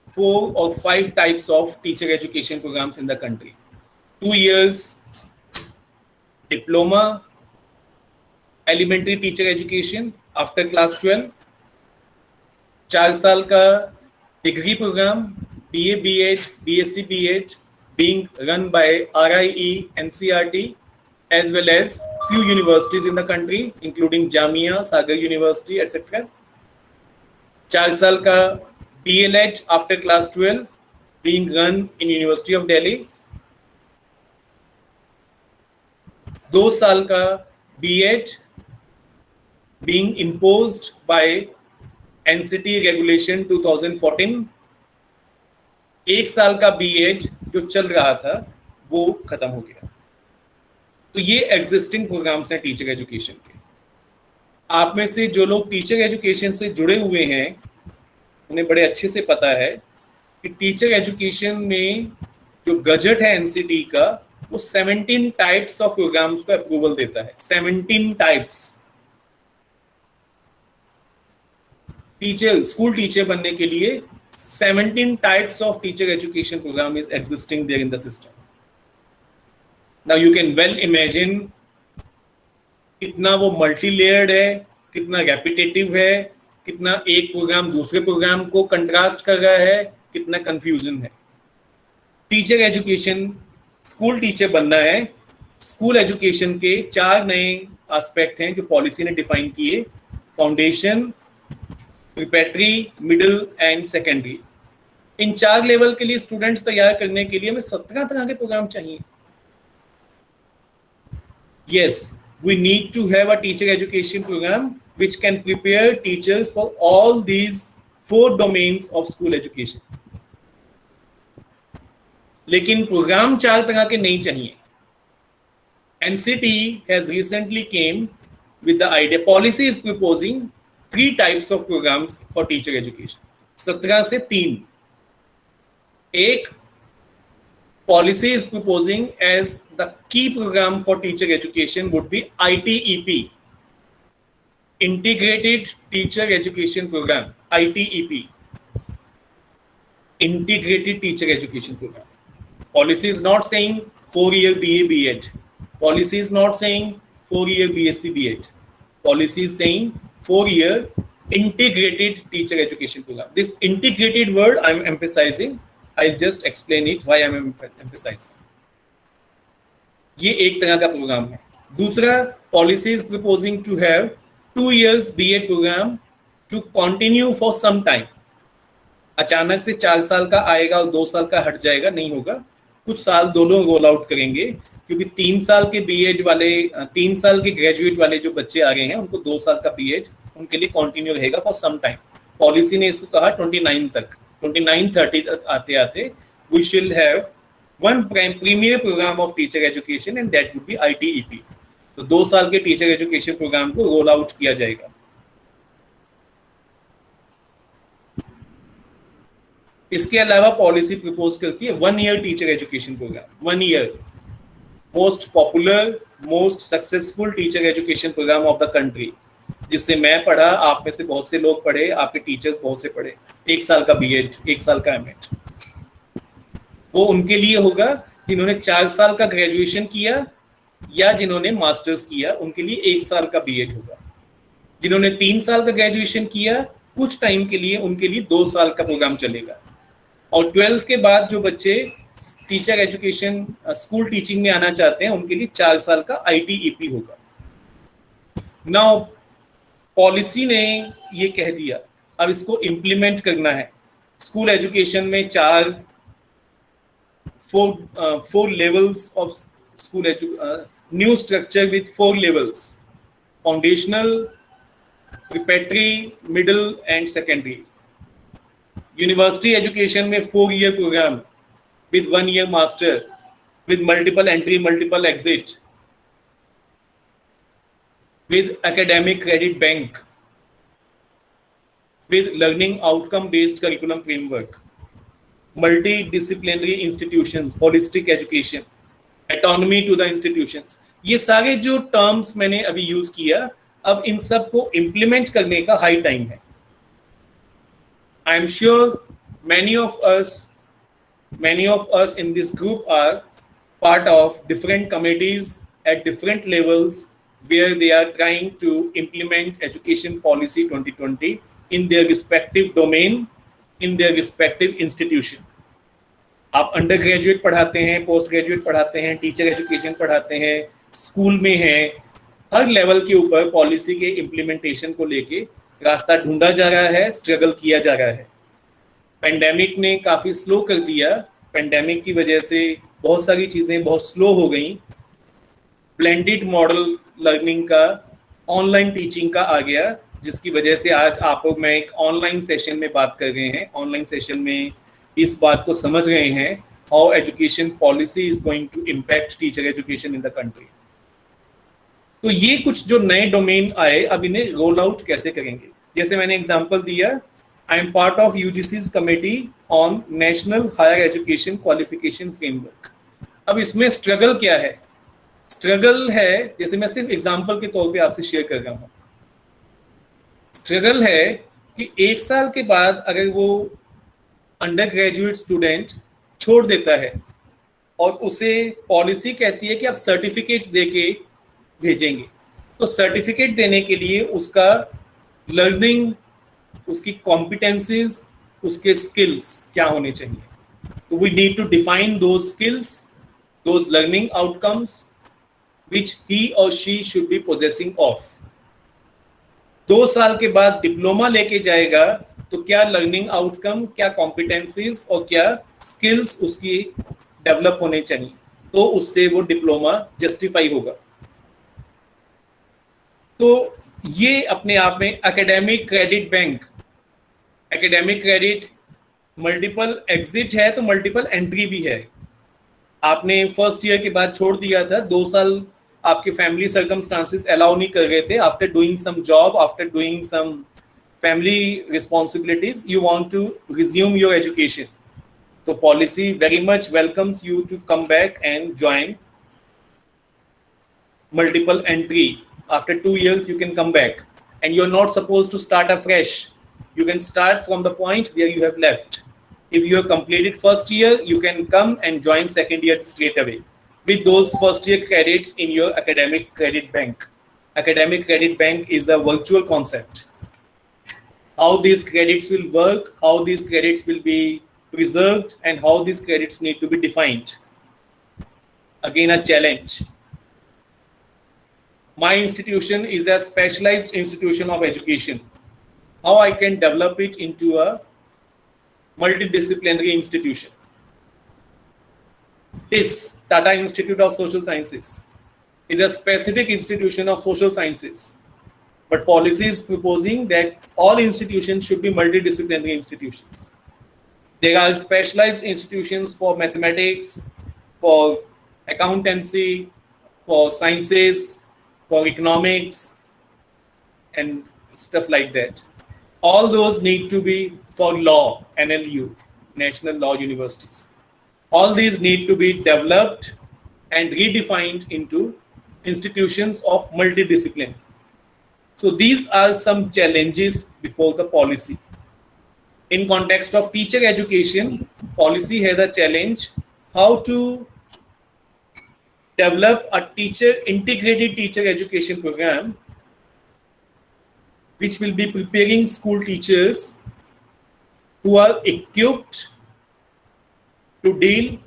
4 or 5 types of teacher education programs in the country. 2 years diploma, elementary teacher education after class 12, 4 साल का degree program, BA, B.Ed, BSc, B.Ed, being run by RIE, NCERT, as well as few universities in the country, including Jamia, Sagar University, etc. 4 साल का DLED after class 12, being run in University of Delhi. 2 साल का B.Ed, being imposed by NCT Regulation 2014. 1 साल का B.Ed जो चल रहा था वो खत्म हो गया. तो ये एग्जिस्टिंग प्रोग्राम्स हैं टीचर एजुकेशन के. आप में से जो लोग टीचर एजुकेशन से जुड़े हुए हैं उन्हें बड़े अच्छे से पता है कि टीचर एजुकेशन में जो गजट है एनसीटी का वो 17 टाइप्स ऑफ प्रोग्राम्स को अप्रूवल देता है. 17 टाइप्स. टीचर, स्कूल टीचर बनने के लिए 17 types of teacher education program is existing there in the system. Now you can well imagine कितना वो multi-layered है, कितना repetitive है, कितना एक प्रोग्राम दूसरे प्रोग्राम को कंट्रास्ट कर रहा है, कितना कंफ्यूजन है। टीचर एजुकेशन, स्कूल टीचर बनना है, स्कूल एजुकेशन के 4 नए एस्पेक्ट हैं जो पॉलिसी ने डिफाइन किए, foundation, preparatory, middle and secondary. In 4 level के लिए स्टूडेंट्स तैयार करने के लिए हमें 17 तरह के प्रोग्राम चाहिए। Yes, we need to have a teacher education program which can prepare teachers for all these 4 domains of school education. लेकिन प्रोग्राम 4 तरह के नहीं चाहिए। NCT has recently came with the idea, policy is proposing 3 types of programs for teacher education. 17 से 3। एक policy is proposing as the key program for teacher education would be ITEP, Integrated Teacher Education Program, ITEP, Integrated Teacher Education Program. Policy is not saying 4-year BA B.Ed. Policy is not saying 4-year BSc B.Ed. Policy is saying 4-year Integrated Teacher Education Program. This integrated word I am emphasizing. I'll just explain it why I'm emphasizing. ये एक तरह का programme है। दूसरा, policy is proposing to have 2 years B.Ed program to continue for some time. अचानक से 4 साल का आएगा और 2 साल का हट जाएगा, नहीं होगा। कुछ साल दोनों रोल आउट करेंगे, क्योंकि 3 साल के B.Ed वाले, 3 साल के ग्रेजुएट वाले जो बच्चे आ रहे हैं उनको 2 साल का B.Ed उनके लिए कंटिन्यू रहेगा फॉर सम टाइम। पॉलिसी ने इसको कहा 29 तक, 29-30 तक आते आते we shall have one premier program of teacher education and that would be ITEP. तो 2 साल के टीचर एजुकेशन प्रोग्राम को रोल आउट किया जाएगा। इसके अलावा पॉलिसी प्रपोज करती है 1 year teacher education program. 1 year most popular, most successful teacher education program of the country, जिससे मैं पढ़ा, आप में से बहुत से लोग पढ़े, आपके टीचर्स बहुत से पढ़े। 1 साल का B.Ed, 1 साल का M.Ed। वो उनके लिए होगा जिन्होंने 4 साल का ग्रेजुएशन किया या जिन्होंने मास्टर्स किया, उनके लिए 1 साल का B.Ed होगा। जिन्होंने 3 साल का ग्रेजुएशन किया, कुछ टाइम के लिए उनके लिए 2 साल का प्रोग्राम चलेगा। और 12th के बाद जो बच्चे टीचर एजुकेशन, स्कूल टीचिंग में आना चाहते हैं, उनके लिए 4 साल का ITEP होगा। नाउ पॉलिसी ने ये कह दिया, अब इसको इम्प्लीमेंट करना है। स्कूल एजुकेशन में 4 levels of school new structure with 4 levels, foundational, preparatory, middle and secondary. University education में 4 year programme with 1 year master, with multiple entry, multiple exit, with academic credit bank, with learning outcome based curriculum framework, multidisciplinary institutions, holistic education, autonomy to the institutions। ये सारे जो terms मैंने अभी use किया, अब इन सब को इम्प्लीमेंट करने का हाई टाइम है। I am sure many of us in this group are part of different committees at different levels where they are trying to implement education policy 2020 in their respective domain, in their respective institution. आप under graduate पढ़ाते हैं, post graduate पढ़ाते हैं, teacher education पढ़ाते हैं, school में हैं, हर level के ऊपर पॉलिसी के इम्प्लीमेंटेशन को लेके रास्ता ढूंढा जा रहा है, स्ट्रगल किया जा रहा है। पेंडेमिक ने काफ़ी स्लो कर दिया। पेंडेमिक की वजह से बहुत सारी चीज़ें बहुत स्लो हो गई। ब्लेंडेड मॉडल लर्निंग का, ऑनलाइन टीचिंग का आ गया, जिसकी वजह से आज आप और मैं एक ऑनलाइन सेशन में बात कर रहे हैं। ऑनलाइन सेशन में इस बात को समझ रहे हैं how education policy is going to impact teacher education in the country. तो ये कुछ जो नए डोमेन आए, अब इन्हें रोल आउट कैसे करेंगे। जैसे मैंने एग्जांपल दिया, I am part of UGC's committee on National Higher Education Qualification Framework। अब इसमें स्ट्रगल क्या है? स्ट्रगल है, जैसे मैं सिर्फ एग्जांपल के तौर पे आपसे शेयर कर रहा हूँ। स्ट्रगल है कि 1 साल के बाद अगर वो अंडर ग्रेजुएट स्टूडेंट छोड़ देता है और उसे पॉलिसी कहती है कि आप सर्टिफिकेट्स दे के भेजेंगे, तो सर्टिफिकेट देने के लिए उसका लर्निंग, उसकी कॉम्पिटेंसीज उसके skills क्या होने चाहिए. So we need to define those skills, those learning outcomes which he or she should be possessing of. 2 साल के बाद डिप्लोमा लेके जाएगा तो क्या लर्निंग आउटकम, क्या कॉम्पिटेंसीज और क्या स्किल्स उसकी डेवलप होने चाहिए, तो उससे वो डिप्लोमा जस्टिफाई होगा. तो ये अपने आप में academic credit bank, academic credit multiple exit है तो मल्टीपल एंट्री भी है. आपने फर्स्ट ईयर के बाद छोड़ दिया था, 2 साल आपके फैमिली सर्कमस्टांसेस अलाउ नहीं कर रहे थे. After doing some job, after doing some family responsibilities, you want to resume your education. तो policy very much welcomes you to come back and join multiple entry. After 2 years you can come back, and you're not supposed to start afresh. You can start from the point where you have left. If you have completed first year, you can come and join second year straight away with those first year credits in your academic credit bank. Academic credit bank is a virtual concept. How these credits will work, how these credits will be preserved, and how these credits need to be defined. Again, a challenge. My institution is a specialized institution of education. How I can develop it into a multidisciplinary institution? This Tata Institute of Social Sciences is a specific institution of social sciences, but policy is proposing that all institutions should be multidisciplinary institutions. There are specialized institutions for mathematics, for accountancy, for sciences, for economics, and stuff like that. All those need to be for law, NLU, National Law Universities. All these need to be developed and redefined into institutions of multidiscipline. So these are some challenges before the policy. In context of teacher education, policy has a challenge how to develop a integrated teacher education program which will be preparing school teachers who are equipped to deal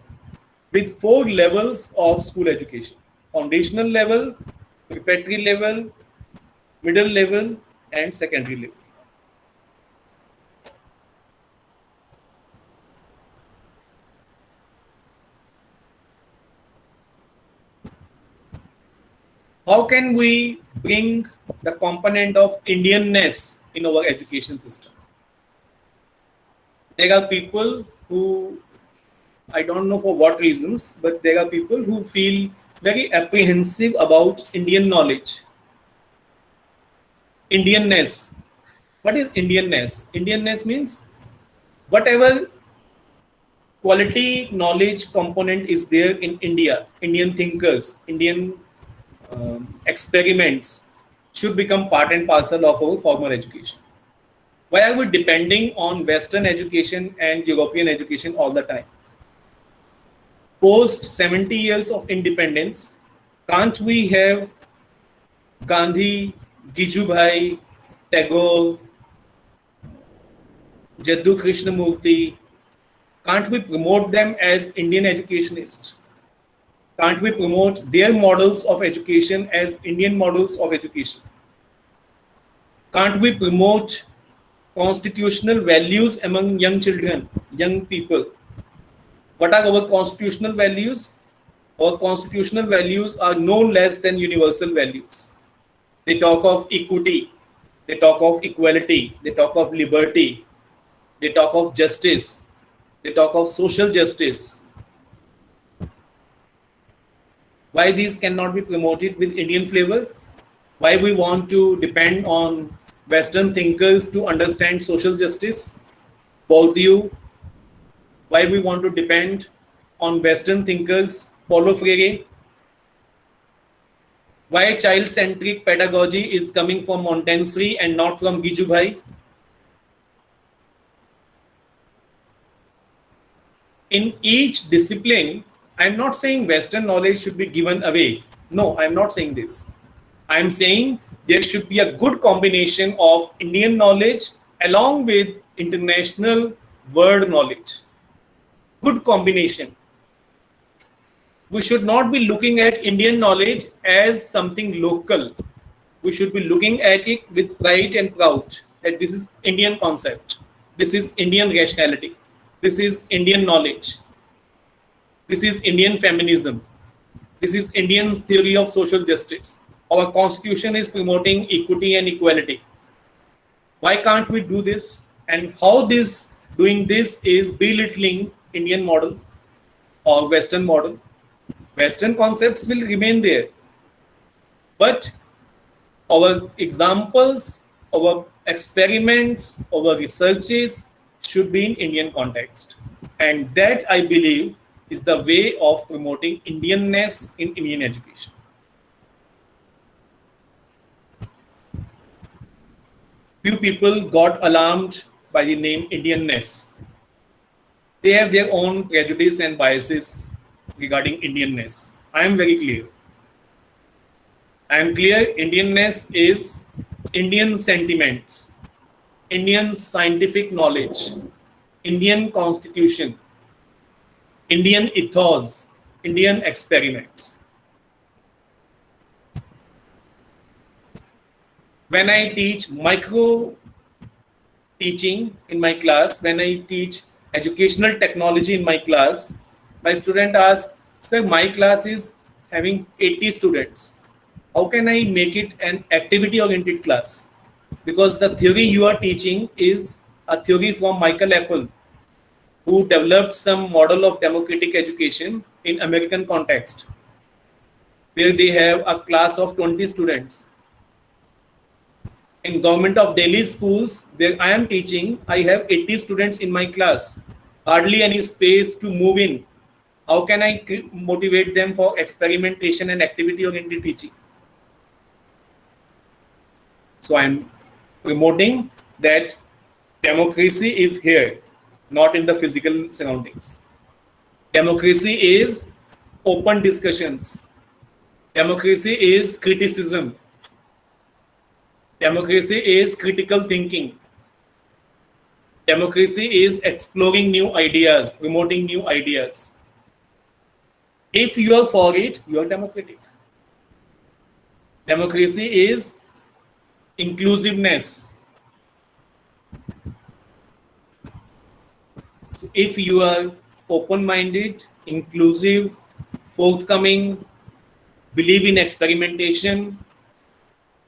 with 4 levels of school education: foundational level, preparatory level, middle level, and secondary level. How can we bring the component of Indianness in our education system? There are people who, I don't know for what reasons, but there are people who feel very apprehensive about Indian knowledge. Indianness. What is Indianness? Indianness means whatever quality knowledge component is there in India, Indian thinkers, Indian experiments should become part and parcel of our formal education. Why are we depending on Western education and European education all the time? Post 70 years of independence, can't we have Gandhi, Gijubhai, Tagore, Jaddu Krishnamurti? Can't we promote them as Indian educationists? Can't we promote their models of education as Indian models of education? Can't we promote constitutional values among young children, young people? What are our constitutional values? Our constitutional values are no less than universal values. They talk of equity, they talk of equality, they talk of liberty, they talk of justice, they talk of social justice. Why these cannot be promoted with Indian flavor? Why we want to depend on Western thinkers to understand social justice? Bourdieu. Why we want to depend on Western thinkers? Paulo Freire. Why child-centric pedagogy is coming from Montessori and not from Gijubhai? In each discipline, I'm not saying Western knowledge should be given away. No, I'm not saying this. I'm saying there should be a good combination of Indian knowledge along with international word knowledge. Good combination. We should not be looking at Indian knowledge as something local. We should be looking at it with pride and proud that this is Indian concept. This is Indian rationality. This is Indian knowledge. This is Indian feminism. This is Indian theory of social justice. Our constitution is promoting equity and equality. Why can't we do this? And how this doing this is belittling Indian model or Western model? Western concepts will remain there, but our examples, our experiments, our researches should be in Indian context, and that I believe is the way of promoting Indianness in Indian education. Few people got alarmed by the name Indianness. They have their own prejudice and biases regarding Indianness. I am very clear. I am clear Indianness is Indian sentiments, Indian scientific knowledge, Indian constitution, Indian ethos, Indian experiments. When I teach micro teaching in my class, when I teach educational technology in my class, my student asks, sir, my class is having 80 students. How can I make it an activity-oriented class? Because the theory you are teaching is a theory from Michael Apple, who developed some model of democratic education in American context, where they have a class of 20 students. In Government of Delhi schools, where I am teaching, I have 80 students in my class. Hardly any space to move in. How can I motivate them for experimentation and activity-oriented teaching? So I'm promoting that democracy is here, not in the physical surroundings. Democracy is open discussions. Democracy is criticism. Democracy is critical thinking. Democracy is exploring new ideas, promoting new ideas. If you are for it, you are democratic. Democracy is inclusiveness. So if you are open-minded, inclusive, forthcoming, believe in experimentation,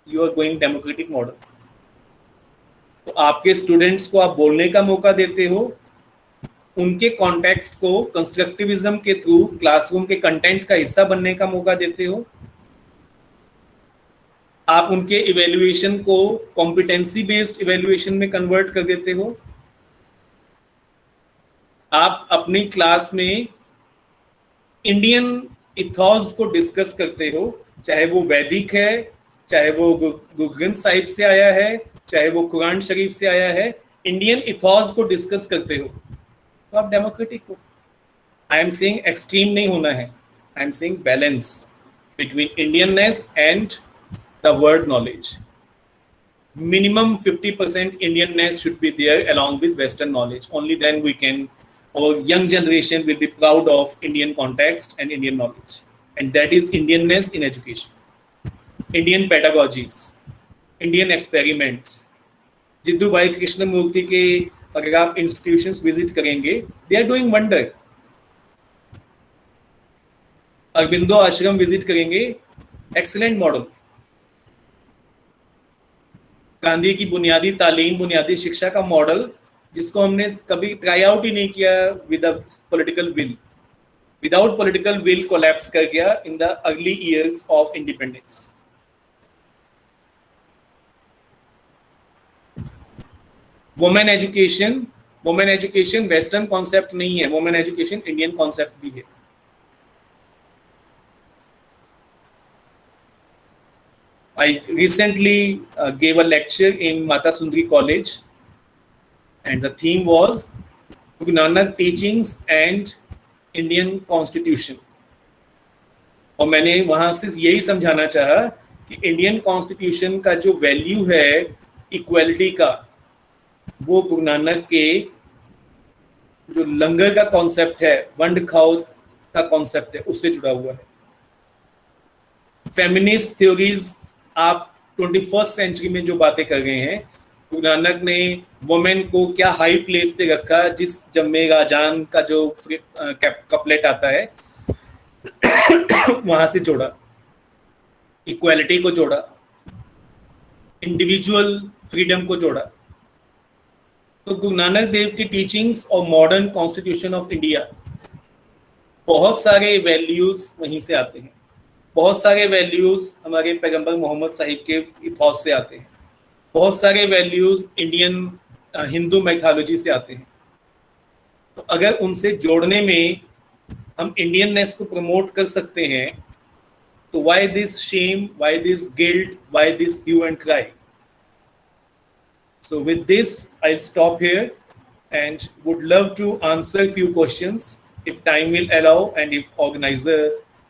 you are going democratic model. तो आपके students को आप बोलने का मौका देते हो, उनके कॉन्टेक्स्ट को कंस्ट्रक्टिविज्म के थ्रू क्लासरूम के कंटेंट का हिस्सा बनने का मौका देते हो, आप उनके इवैल्यूएशन को कॉम्पिटेंसी बेस्ड इवैल्यूएशन में कन्वर्ट कर देते हो, आप अपनी क्लास में इंडियन इथॉस को डिस्कस करते हो, चाहे वो वैदिक है, चाहे वो गुरु ग्रंथ साहिब से आया है, चाहे वो कुरान शरीफ से आया है, इंडियन इथॉस को डिस्कस करते हो, तो आप डेमोक्रेटिक हो. आई एम सेइंग एक्सट्रीम नहीं होना है, I am saying balance between Indianness and the word knowledge. Minimum 50% Indianness should be there along with Western knowledge. Only then our young generation will be proud of Indian context and Indian knowledge. And that is Indianness in education. Indian pedagogies, Indian experiments. Jiddu भाई कृष्णमूर्ति के अगर आप institutions visit करेंगे, they are doing wonder. Aurobindo आश्रम visit करेंगे, excellent model. Gandhi की बुनियादी तालीम, बुनियादी शिक्षा का मॉडल, जिसको हमने कभी ट्राई आउट ही नहीं किया with a political will. Without political will collapse कर गया in the early years of independence. Women education western concept नहीं है, वुमेन एजुकेशन इंडियन कॉन्सेप्ट भी है. I recently gave a lecture in Mata Sundari College, and the theme was Guru Nanak teachings and Indian Constitution. और मैंने वहाँ सिर्फ यही समझाना चाहा कि इंडियन कॉन्स्टिट्यूशन का जो वैल्यू है इक्वलिटी का, वो गुरु नानक के जो लंगर का कॉन्सेप्ट है, वंड खाओ का कॉन्सेप्ट है, उससे जुड़ा हुआ है। फेमिनिस्ट थ्योरीज, आप 21st सेंचुरी में जो बातें कर रहे हैं, गुरु नानक ने वुमेन को क्या हाई प्लेस पे रखा, जिस जम्मे राजान का जो कपलेट आता है वहां से जोड़ा, इक्वालिटी को जोड़ा, इंडिविजुअल फ्रीडम को जोड़ा। तो गुरु नानक देव की टीचिंग्स और मॉडर्न कॉन्स्टिट्यूशन ऑफ इंडिया, बहुत सारे वैल्यूज वहीं से आते हैं, बहुत सारे वैल्यूज हमारे पैगंबर मोहम्मद साहिब के इथॉस से आते हैं, बहुत सारे वैल्यूज इंडियन हिंदू मैथोलॉजी से आते हैं। तो अगर उनसे जोड़ने में हम इंडियननेस को प्रमोट कर सकते हैं, तो why this shame, why this guilt, why this hue and cry? So with this, I'll stop here and would love to answer a few questions if time will allow and if organizer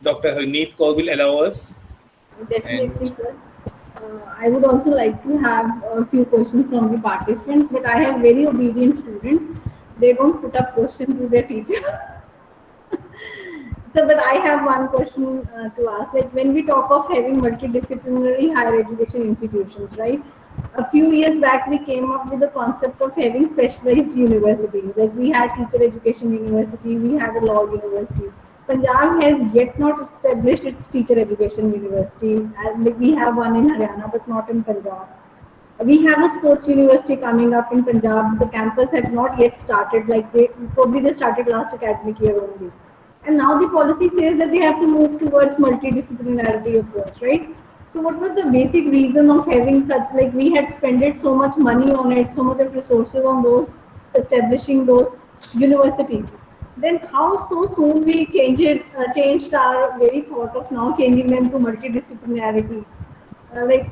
Dr. Harneet Kaur will allow us.
Definitely, sir. I would also like to have a few questions from the participants, but I have very obedient students. They don't put up questions to their teacher. So, but I have one question to ask. Like when we talk of having multidisciplinary higher education institutions, right? A few years back, we came up with the concept of having specialized universities. Like we had teacher education university, we had a law university. Punjab has yet not established its teacher education university, and we have one in Haryana, but not in Punjab. We have a sports university coming up in Punjab. The campus have not yet started. Like they started last academic year only. And now the policy says that they have to move towards multidisciplinarity approach, right? So what was the basic reason of having such, like we had spent so much money on it, so much of resources on those, establishing those universities. Then how so soon we changed our very thought of now changing them to multidisciplinarity? Like,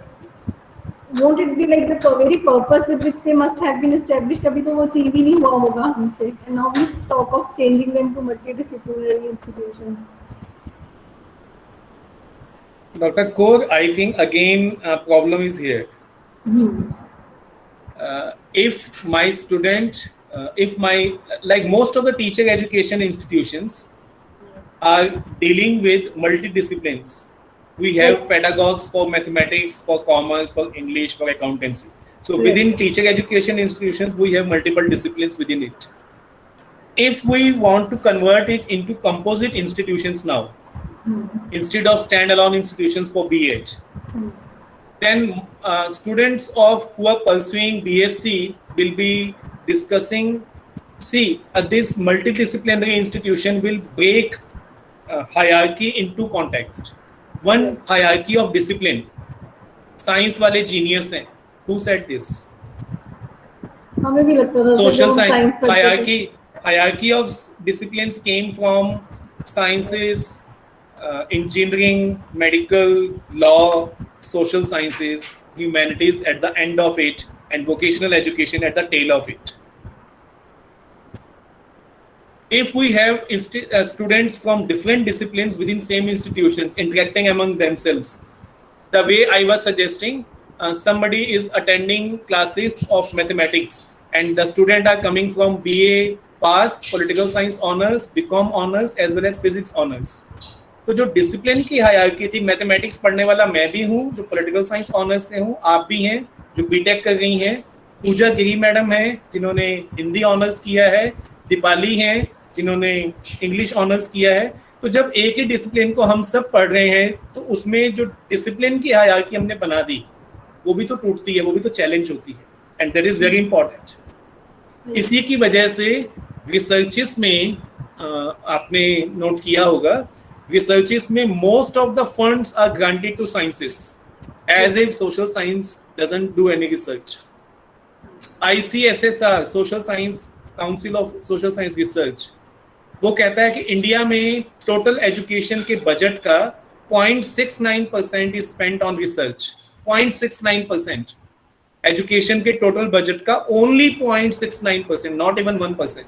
won't it be like the very purpose with which they must have been established? अभी तो वो चीज ही नहीं हुआ होगा हमसे. And now we talk of changing them to multidisciplinary institutions.
Dr. Kaur, I think again problem is here. If my student, like most of the teacher education institutions are dealing with multidisciplines. We have pedagogues for mathematics, for commerce, for English, for accountancy. So within teacher education institutions, we have multiple disciplines within it. If we want to convert it into composite institutions now, instead of standalone institutions for B.Ed, then students who are pursuing BSc will be discussing, this multidisciplinary institution will break hierarchy into context. One hierarchy of discipline. Science वाले genius हैं. Who said this?
हमें भी लगता था
Social science hierarchy of disciplines came from sciences, engineering, medical, law, social sciences, humanities at the end of it, and vocational education at the tail of it. If we have students from different disciplines within same institutions interacting among themselves, the way I was suggesting, somebody is attending classes of mathematics and the student are coming from BA pass, political science honors, BCom honors as well as physics honors. तो जो discipline की hierarchy थी, mathematics पढ़ने वाला मैं भी हूँ, जो पॉलिटिकल साइंस ऑनर्स से हूँ आप भी हैं, जो बीटेक कर रही हैं, पूजा गिरी मैडम हैं जिन्होंने हिंदी ऑनर्स किया है, दीपाली हैं जिन्होंने इंग्लिश ऑनर्स किया है। तो जब एक ही डिसिप्लिन को हम सब पढ़ रहे हैं तो उसमें जो डिसिप्लिन की हायरार्की हमने बना दी वो भी तो टूटती है, वो भी तो चैलेंज होती है, and that is very important. इसी की वजह से रिसर्चेस में आपने नोट किया होगा, रिसर्चेस में most of the funds are granted to sciences as if social science doesn't do any research. ICSSR, social science council of social science research, वो कहता है कि इंडिया में टोटल एजुकेशन के बजट का 0.69% is spent on research. 0.69% education के total budget का only 0.69%, not even 1%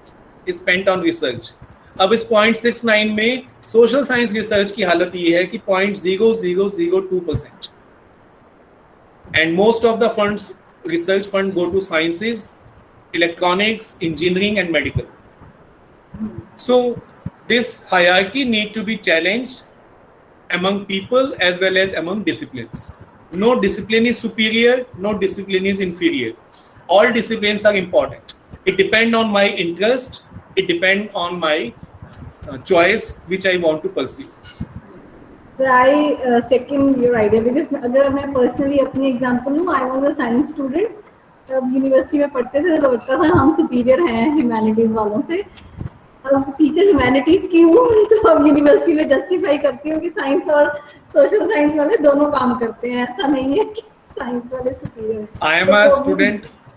is spent on research. अब इस 0.69 में सोशल साइंस रिसर्च की हालत ये है कि 0.0002%, and most of the funds, research fund, go to sciences, electronics, engineering and medical. So this hierarchy need to be challenged among people as well as among disciplines. No discipline is superior, no discipline is inferior. All disciplines are important. It depends on my interest, it depends on my choice which I want to pursue.
So I second your idea because अगर मैं personally अपनी example लूँ, I was a science student. जब university में पढ़ते थे तो लगता था हम सुपीरियर हैं ह्यूमैनिटीज वालों से. अब टीचर ह्यूमैनिटीज की हूँ तो अब यूनिवर्सिटी में जस्टिफाई करती हूँ कि साइंस और सोशल साइंस वाले दोनों काम करते हैं. ऐसा नहीं है कि साइंस वाले superior.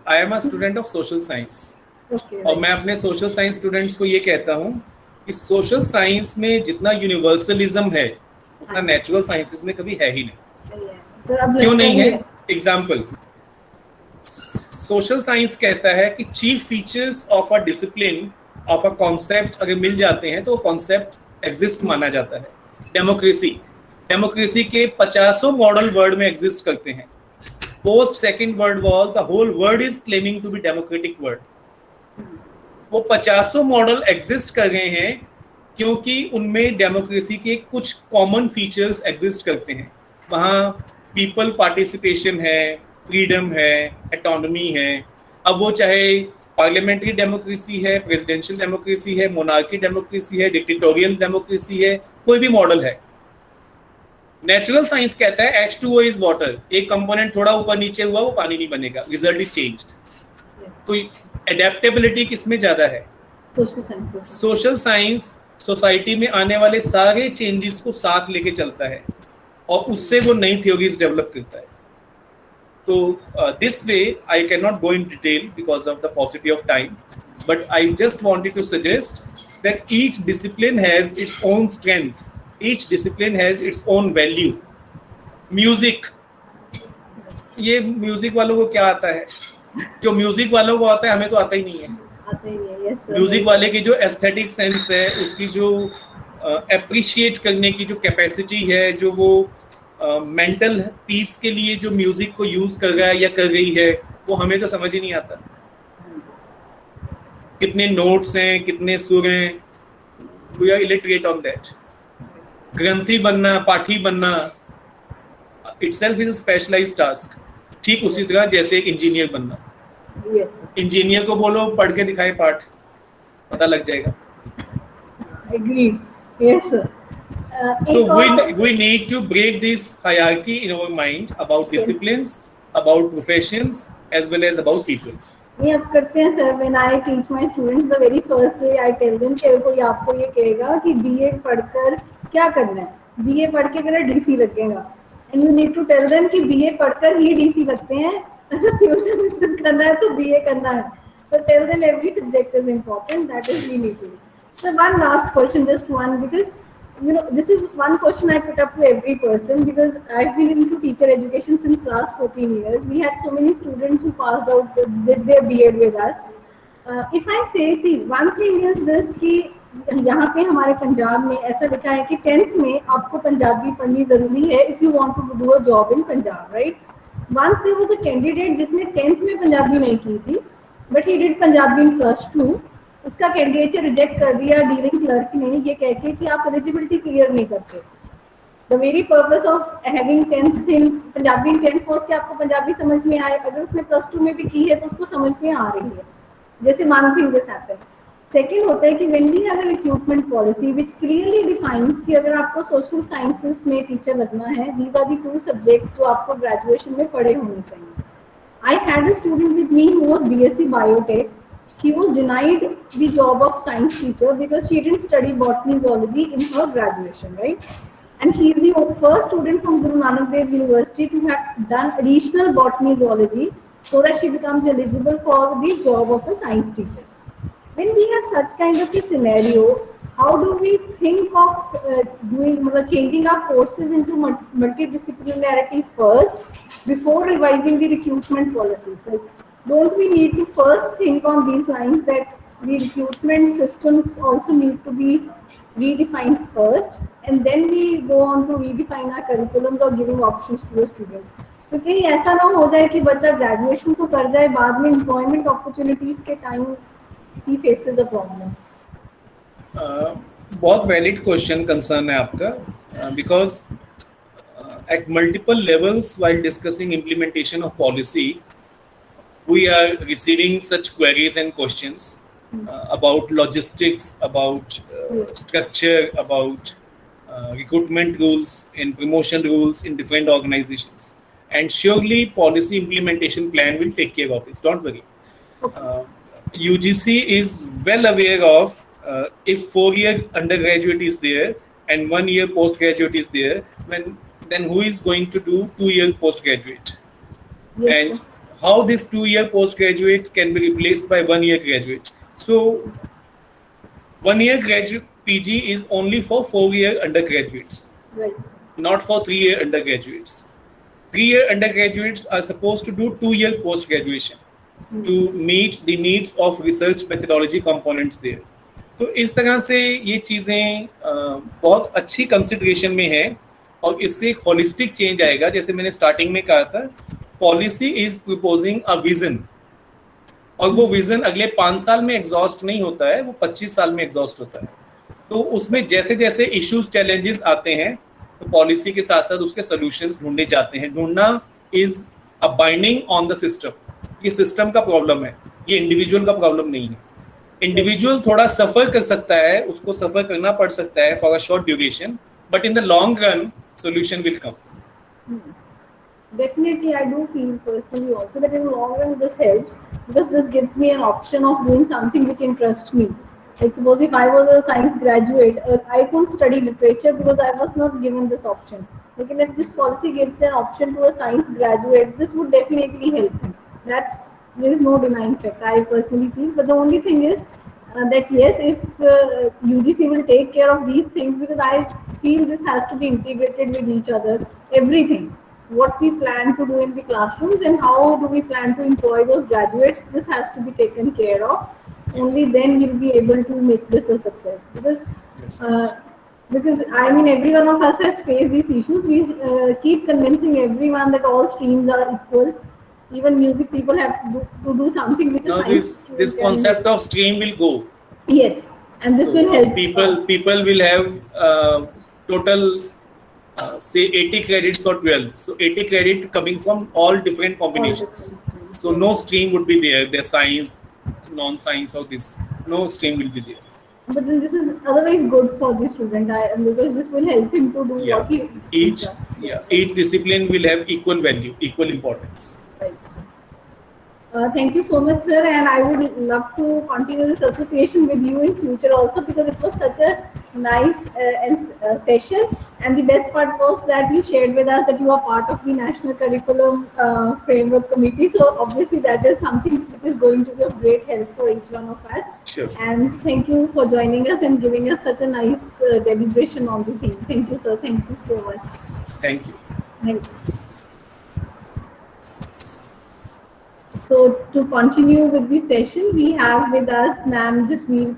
I am a student of social science.
Okay,
और मैं अपने सोशल साइंस स्टूडेंट्स को ये कहता हूँ कि सोशल साइंस में जितना यूनिवर्सलिज्म है उतना नेचुरल साइंसेस में कभी है ही नहीं.
सर अब
क्यों
लगता
नहीं
ही
है? एग्जाम्पल, सोशल साइंस कहता है कि chief features of a discipline of a concept अगर मिल जाते हैं तो कॉन्सेप्ट एग्जिस्ट माना जाता है. डेमोक्रेसी के 50 मॉडल वर्ल्ड में एग्जिस्ट करते हैं. Post second world war the whole world is claiming to be democratic world. वो 50 मॉडल एग्जिस्ट कर रहे हैं क्योंकि उनमें डेमोक्रेसी के कुछ कॉमन फीचर्स एग्जिस्ट करते हैं. वहाँ पीपल पार्टिसिपेशन है, फ्रीडम है, एटोनमी है. अब वो चाहे पार्लियामेंट्री डेमोक्रेसी है, प्रेसिडेंशियल डेमोक्रेसी है, मोनार्की डेमोक्रेसी है, डिक्टेटोरियल डेमोक्रेसी है, कोई भी मॉडल है. नेचुरल साइंस कहता है H2O इज वाटर. एक कंपोनेंट थोड़ा ऊपर नीचे हुआ वो पानी नहीं बनेगा, रिजल्ट इज चेंज्ड. तो एडेप्टेबिलिटी किसमें ज्यादा है? सोशल साइंस सोसाइटी में आने वाले सारे चेंजेस को साथ लेके चलता है और उससे वो नई थ्योरीज डेवलप करता है. तो this way I can not go in detail because of the possibility of time, but I just wanted to suggest that each discipline has its own strength, each discipline has its own value. Music, ये music वालों को क्या आता है? जो music वालों को आता है हमें तो आता ही नहीं है. म्यूजिक वाले की जो एस्थेटिक सेंस है, उसकी जो अप्रिशिएट करने की जो कैपेसिटी है, जो वो मेंटल पीस के लिए जो म्यूजिक को यूज कर रहा है या कर रही है, वो हमें तो समझ ही नहीं आता. कितने नोट्स हैं, कितने सुर हैं, we are illiterate on that. ग्रंथी बनना, पाठी बनना itself is a specialized task. ठीक उसी तरह जैसे एक इंजीनियर बनना. इंजीनियर को बोलो पढ़ के दिखाए पाठ, पता लग जाएगा.
Agreed. Yes, sir.
So we need to break this hierarchy in our mind about disciplines, about professions, as well as about people.
ये अब करते हैं sir. When I teach my students the very first day, I tell them कि कोई आपको ये कहेगा कि BA पढ़कर क्या करना है. BA पढ़ के मेरा DC लगेगा. And you need to tell them कि BA पढ़कर ही DC लगते हैं. अगर सिविल सर्विसेज करना है तो BA करना है. So tell them every subject is important. That is we need to. So one last question, just one, because you know this is one question I put up to every person because I've been into teacher education since last 14 years. We had so many students who passed out did their BEd with us. If I say, see, one thing is this कि यहाँ पे हमारे पंजाब में ऐसा लिखा है कि 10th में आपको पंजाबी पढ़नी जरूरी है if you want to do a job in Punjab, right? Once there was a candidate जिसने 10th में पंजाबी नहीं की थी, but he did Punjabi in +2. उसका कैंडिडेचर रिजेक्ट कर दिया डीलिंग क्लर्क ने ये कह के कि आप एलिजिबिलिटी क्लियर नहीं करते. The very purpose of having 10th in Punjabi in 10th was कि आपको पंजाबी समझ में आए. अगर उसने +2 में भी की है तो उसको समझ में आ रही है. जैसे one thing this happen. Second होता है कि when we have a recruitment policy which clearly defines कि अगर आपको सोशल साइंसेस में टीचर लगना है, दीज आर द 2 सब्जेक्ट्स जो आपको ग्रेजुएशन में पढ़े होने चाहिए. I had a student with me who was BSc biotech. She was denied the job of science teacher because she didn't study botany zoology in her graduation, right? And she is the first student from Guru Nanak Dev University to have done additional botany zoology so that she becomes eligible for the job of a science teacher. When we have such kind of a scenario, how do we think of changing our courses into multidisciplinarity first before revising the recruitment policies? Like, don't we need to first think on these lines that the recruitment systems also need to be redefined first, and then we go on to redefine our curriculums or giving options to the students? तो कहीं ऐसा ना हो जाए कि बच्चा graduation तो कर जाए, बाद में एम्प्लॉयमेंट अपॉर्चुनिटीज के time he faces a problem.
बहुत वैलिड क्वेश्चन कंसर्न है आपका, because at multiple levels while discussing implementation of policy, we are receiving such queries and questions about logistics, about structure, about recruitment rules and promotion rules in different organizations. And surely policy implementation plan will take care of this. Don't worry. UGC is well aware of if 4-year undergraduate is there and 1-year postgraduate is there, then who is going to do 2-year postgraduate?
Yes,
And
sir.
how this 2-year postgraduate can be replaced by 1-year graduate? So 1-year graduate PG is only for 4-year undergraduates,
Right.
not for 3-year undergraduates. 3-year undergraduates are supposed to do 2-year post graduation to meet the needs of research methodology components there. तो इस तरह से ये चीज़ें बहुत अच्छी consideration में है और इससे एक होलिस्टिक चेंज आएगा. जैसे मैंने स्टार्टिंग में कहा था, policy is proposing a vision, और वो विजन अगले 5 साल में एग्जॉस्ट नहीं होता है, वो 25 साल में एग्जॉस्ट होता है. तो उसमें जैसे जैसे इश्यूज चैलेंजेस आते हैं तो पॉलिसी के साथ साथ उसके सॉल्यूशंस ढूंढे जाते हैं. ढूंढना is a binding on the system. ये सिस्टम का प्रॉब्लम है, ये इंडिविजुअल का प्रॉब्लम नहीं है. इंडिविजुअल थोड़ा सफर कर सकता है, उसको सफर करना पड़ सकता है for a short duration, but in the long run solution will come.
Definitely, I do feel personally also that in the long run this helps, because this gives me an option of doing something which interests me. Like suppose if I was a science graduate, I couldn't study literature because I was not given this option. Like if this policy gives an option to a science graduate, this would definitely help me. There is no denying fact, I personally feel. But the only thing is that yes, if UGC will take care of these things, because I feel this has to be integrated with each other. Everything, what we plan to do in the classrooms and how do we plan to employ those graduates, this has to be taken care of. Only then we'll be able to make this a success. Because I mean, every one of us has faced these issues. We keep convincing everyone that all streams are equal. Even music people have to do something which
now
is
this concept of stream will go.
Yes, and this
So
will help
people will have total say 80 credits for 12th. So 80 credit coming from all different combinations. So no stream would be there. There's science, non-science, or this. No stream will be there.
But then this is otherwise good for the student, because this will help him to do what he
each discipline will have equal value, equal importance.
Right. Thank you so much, sir, and I would love to continue this association with you in future also, because it was such a nice session. And the best part was that you shared with us that you are part of the National Curriculum Framework Committee. So obviously that is something which is going to be of great help for each one of us.
Sure.
And thank you for joining us and giving us such a nice deliberation on the thing. Thank you, sir. Thank you so much.
Thank you.
Thank you. So to continue with the session, we have with us Ma'am Jasmeer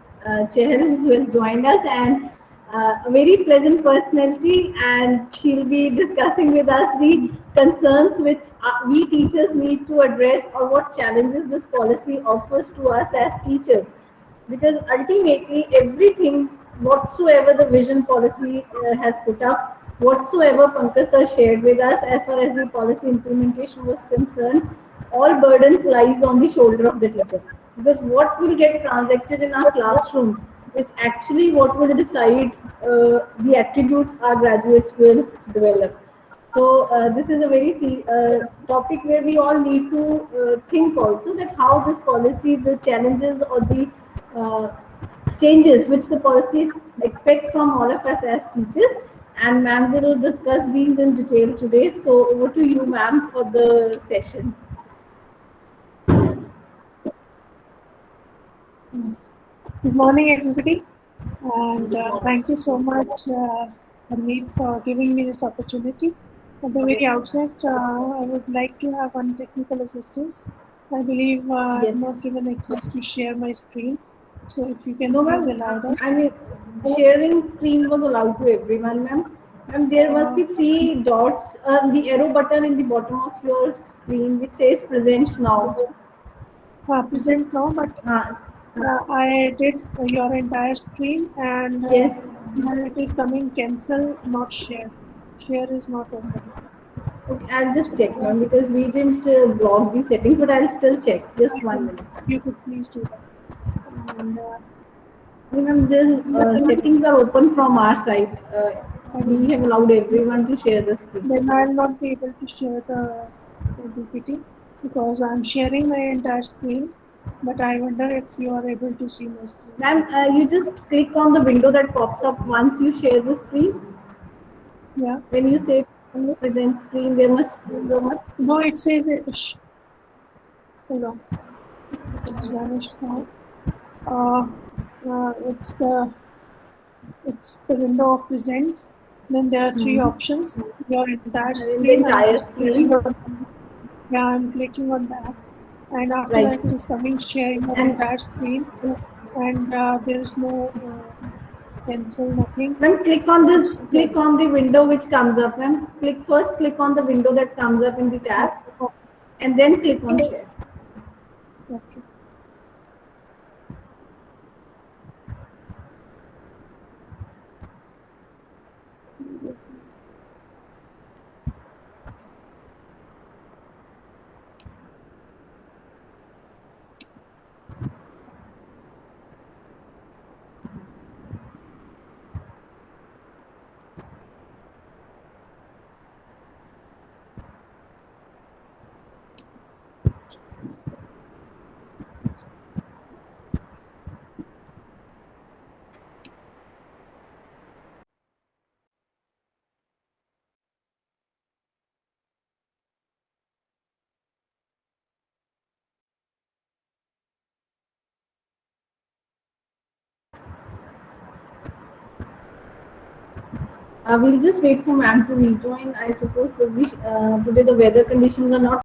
Chahal, who has joined us, and a very pleasant personality, and she'll be discussing with us the concerns which we teachers need to address, or what challenges this policy offers to us as teachers. Because ultimately everything whatsoever the vision policy has put up, whatsoever Pankaj sir shared with us as far as the policy implementation was concerned, all burdens lies on the shoulder of the teacher. Because what will get transacted in our classrooms is actually what will decide the attributes our graduates will develop. So this is a very topic where we all need to think also that how this policy, the challenges or the changes which the policies expect from all of us as teachers, and ma'am will discuss these in detail today. So over to you, ma'am, for the session.
Good morning, everybody, and thank you so much, Harmeet, for giving me this opportunity. At the very outset, I would like to have one technical assistance. I believe I have not given access to share my screen, so if you can please allow that.
I mean, sharing screen was allowed to everyone, ma'am. And there must be 3 dots, the arrow button in the bottom of your screen which says present now.
Present now, but I did your entire screen, and
Yes.
then it is coming cancel, not share. Share is not open.
Okay, I'll just check, ma'am, because we didn't block the settings, but I'll still check. Just 1 minute.
You could please do that. And
Ma'am, the settings are open from our side. We have allowed everyone to share the screen.
then I'll not be able to share the PPT because I'm sharing my entire screen. But I wonder if you are able to see my screen.
Ma'am, you just click on the window that pops up once you share the screen.
Yeah.
When you say present screen, there must.
No, it says it. Hold on. It's vanished now. It's the window of present. Then there are three options. Your entire screen. Yeah, I'm clicking on that. And after
Right.
that, it is coming sharing the entire screen. And there is no cancel, nothing.
Ma'am, click on this. Click on the window which comes up. Ma'am, click on the window that comes up in the tab, and then click on share.
Okay.
We'll just wait for ma'am to rejoin. I suppose today the weather conditions are not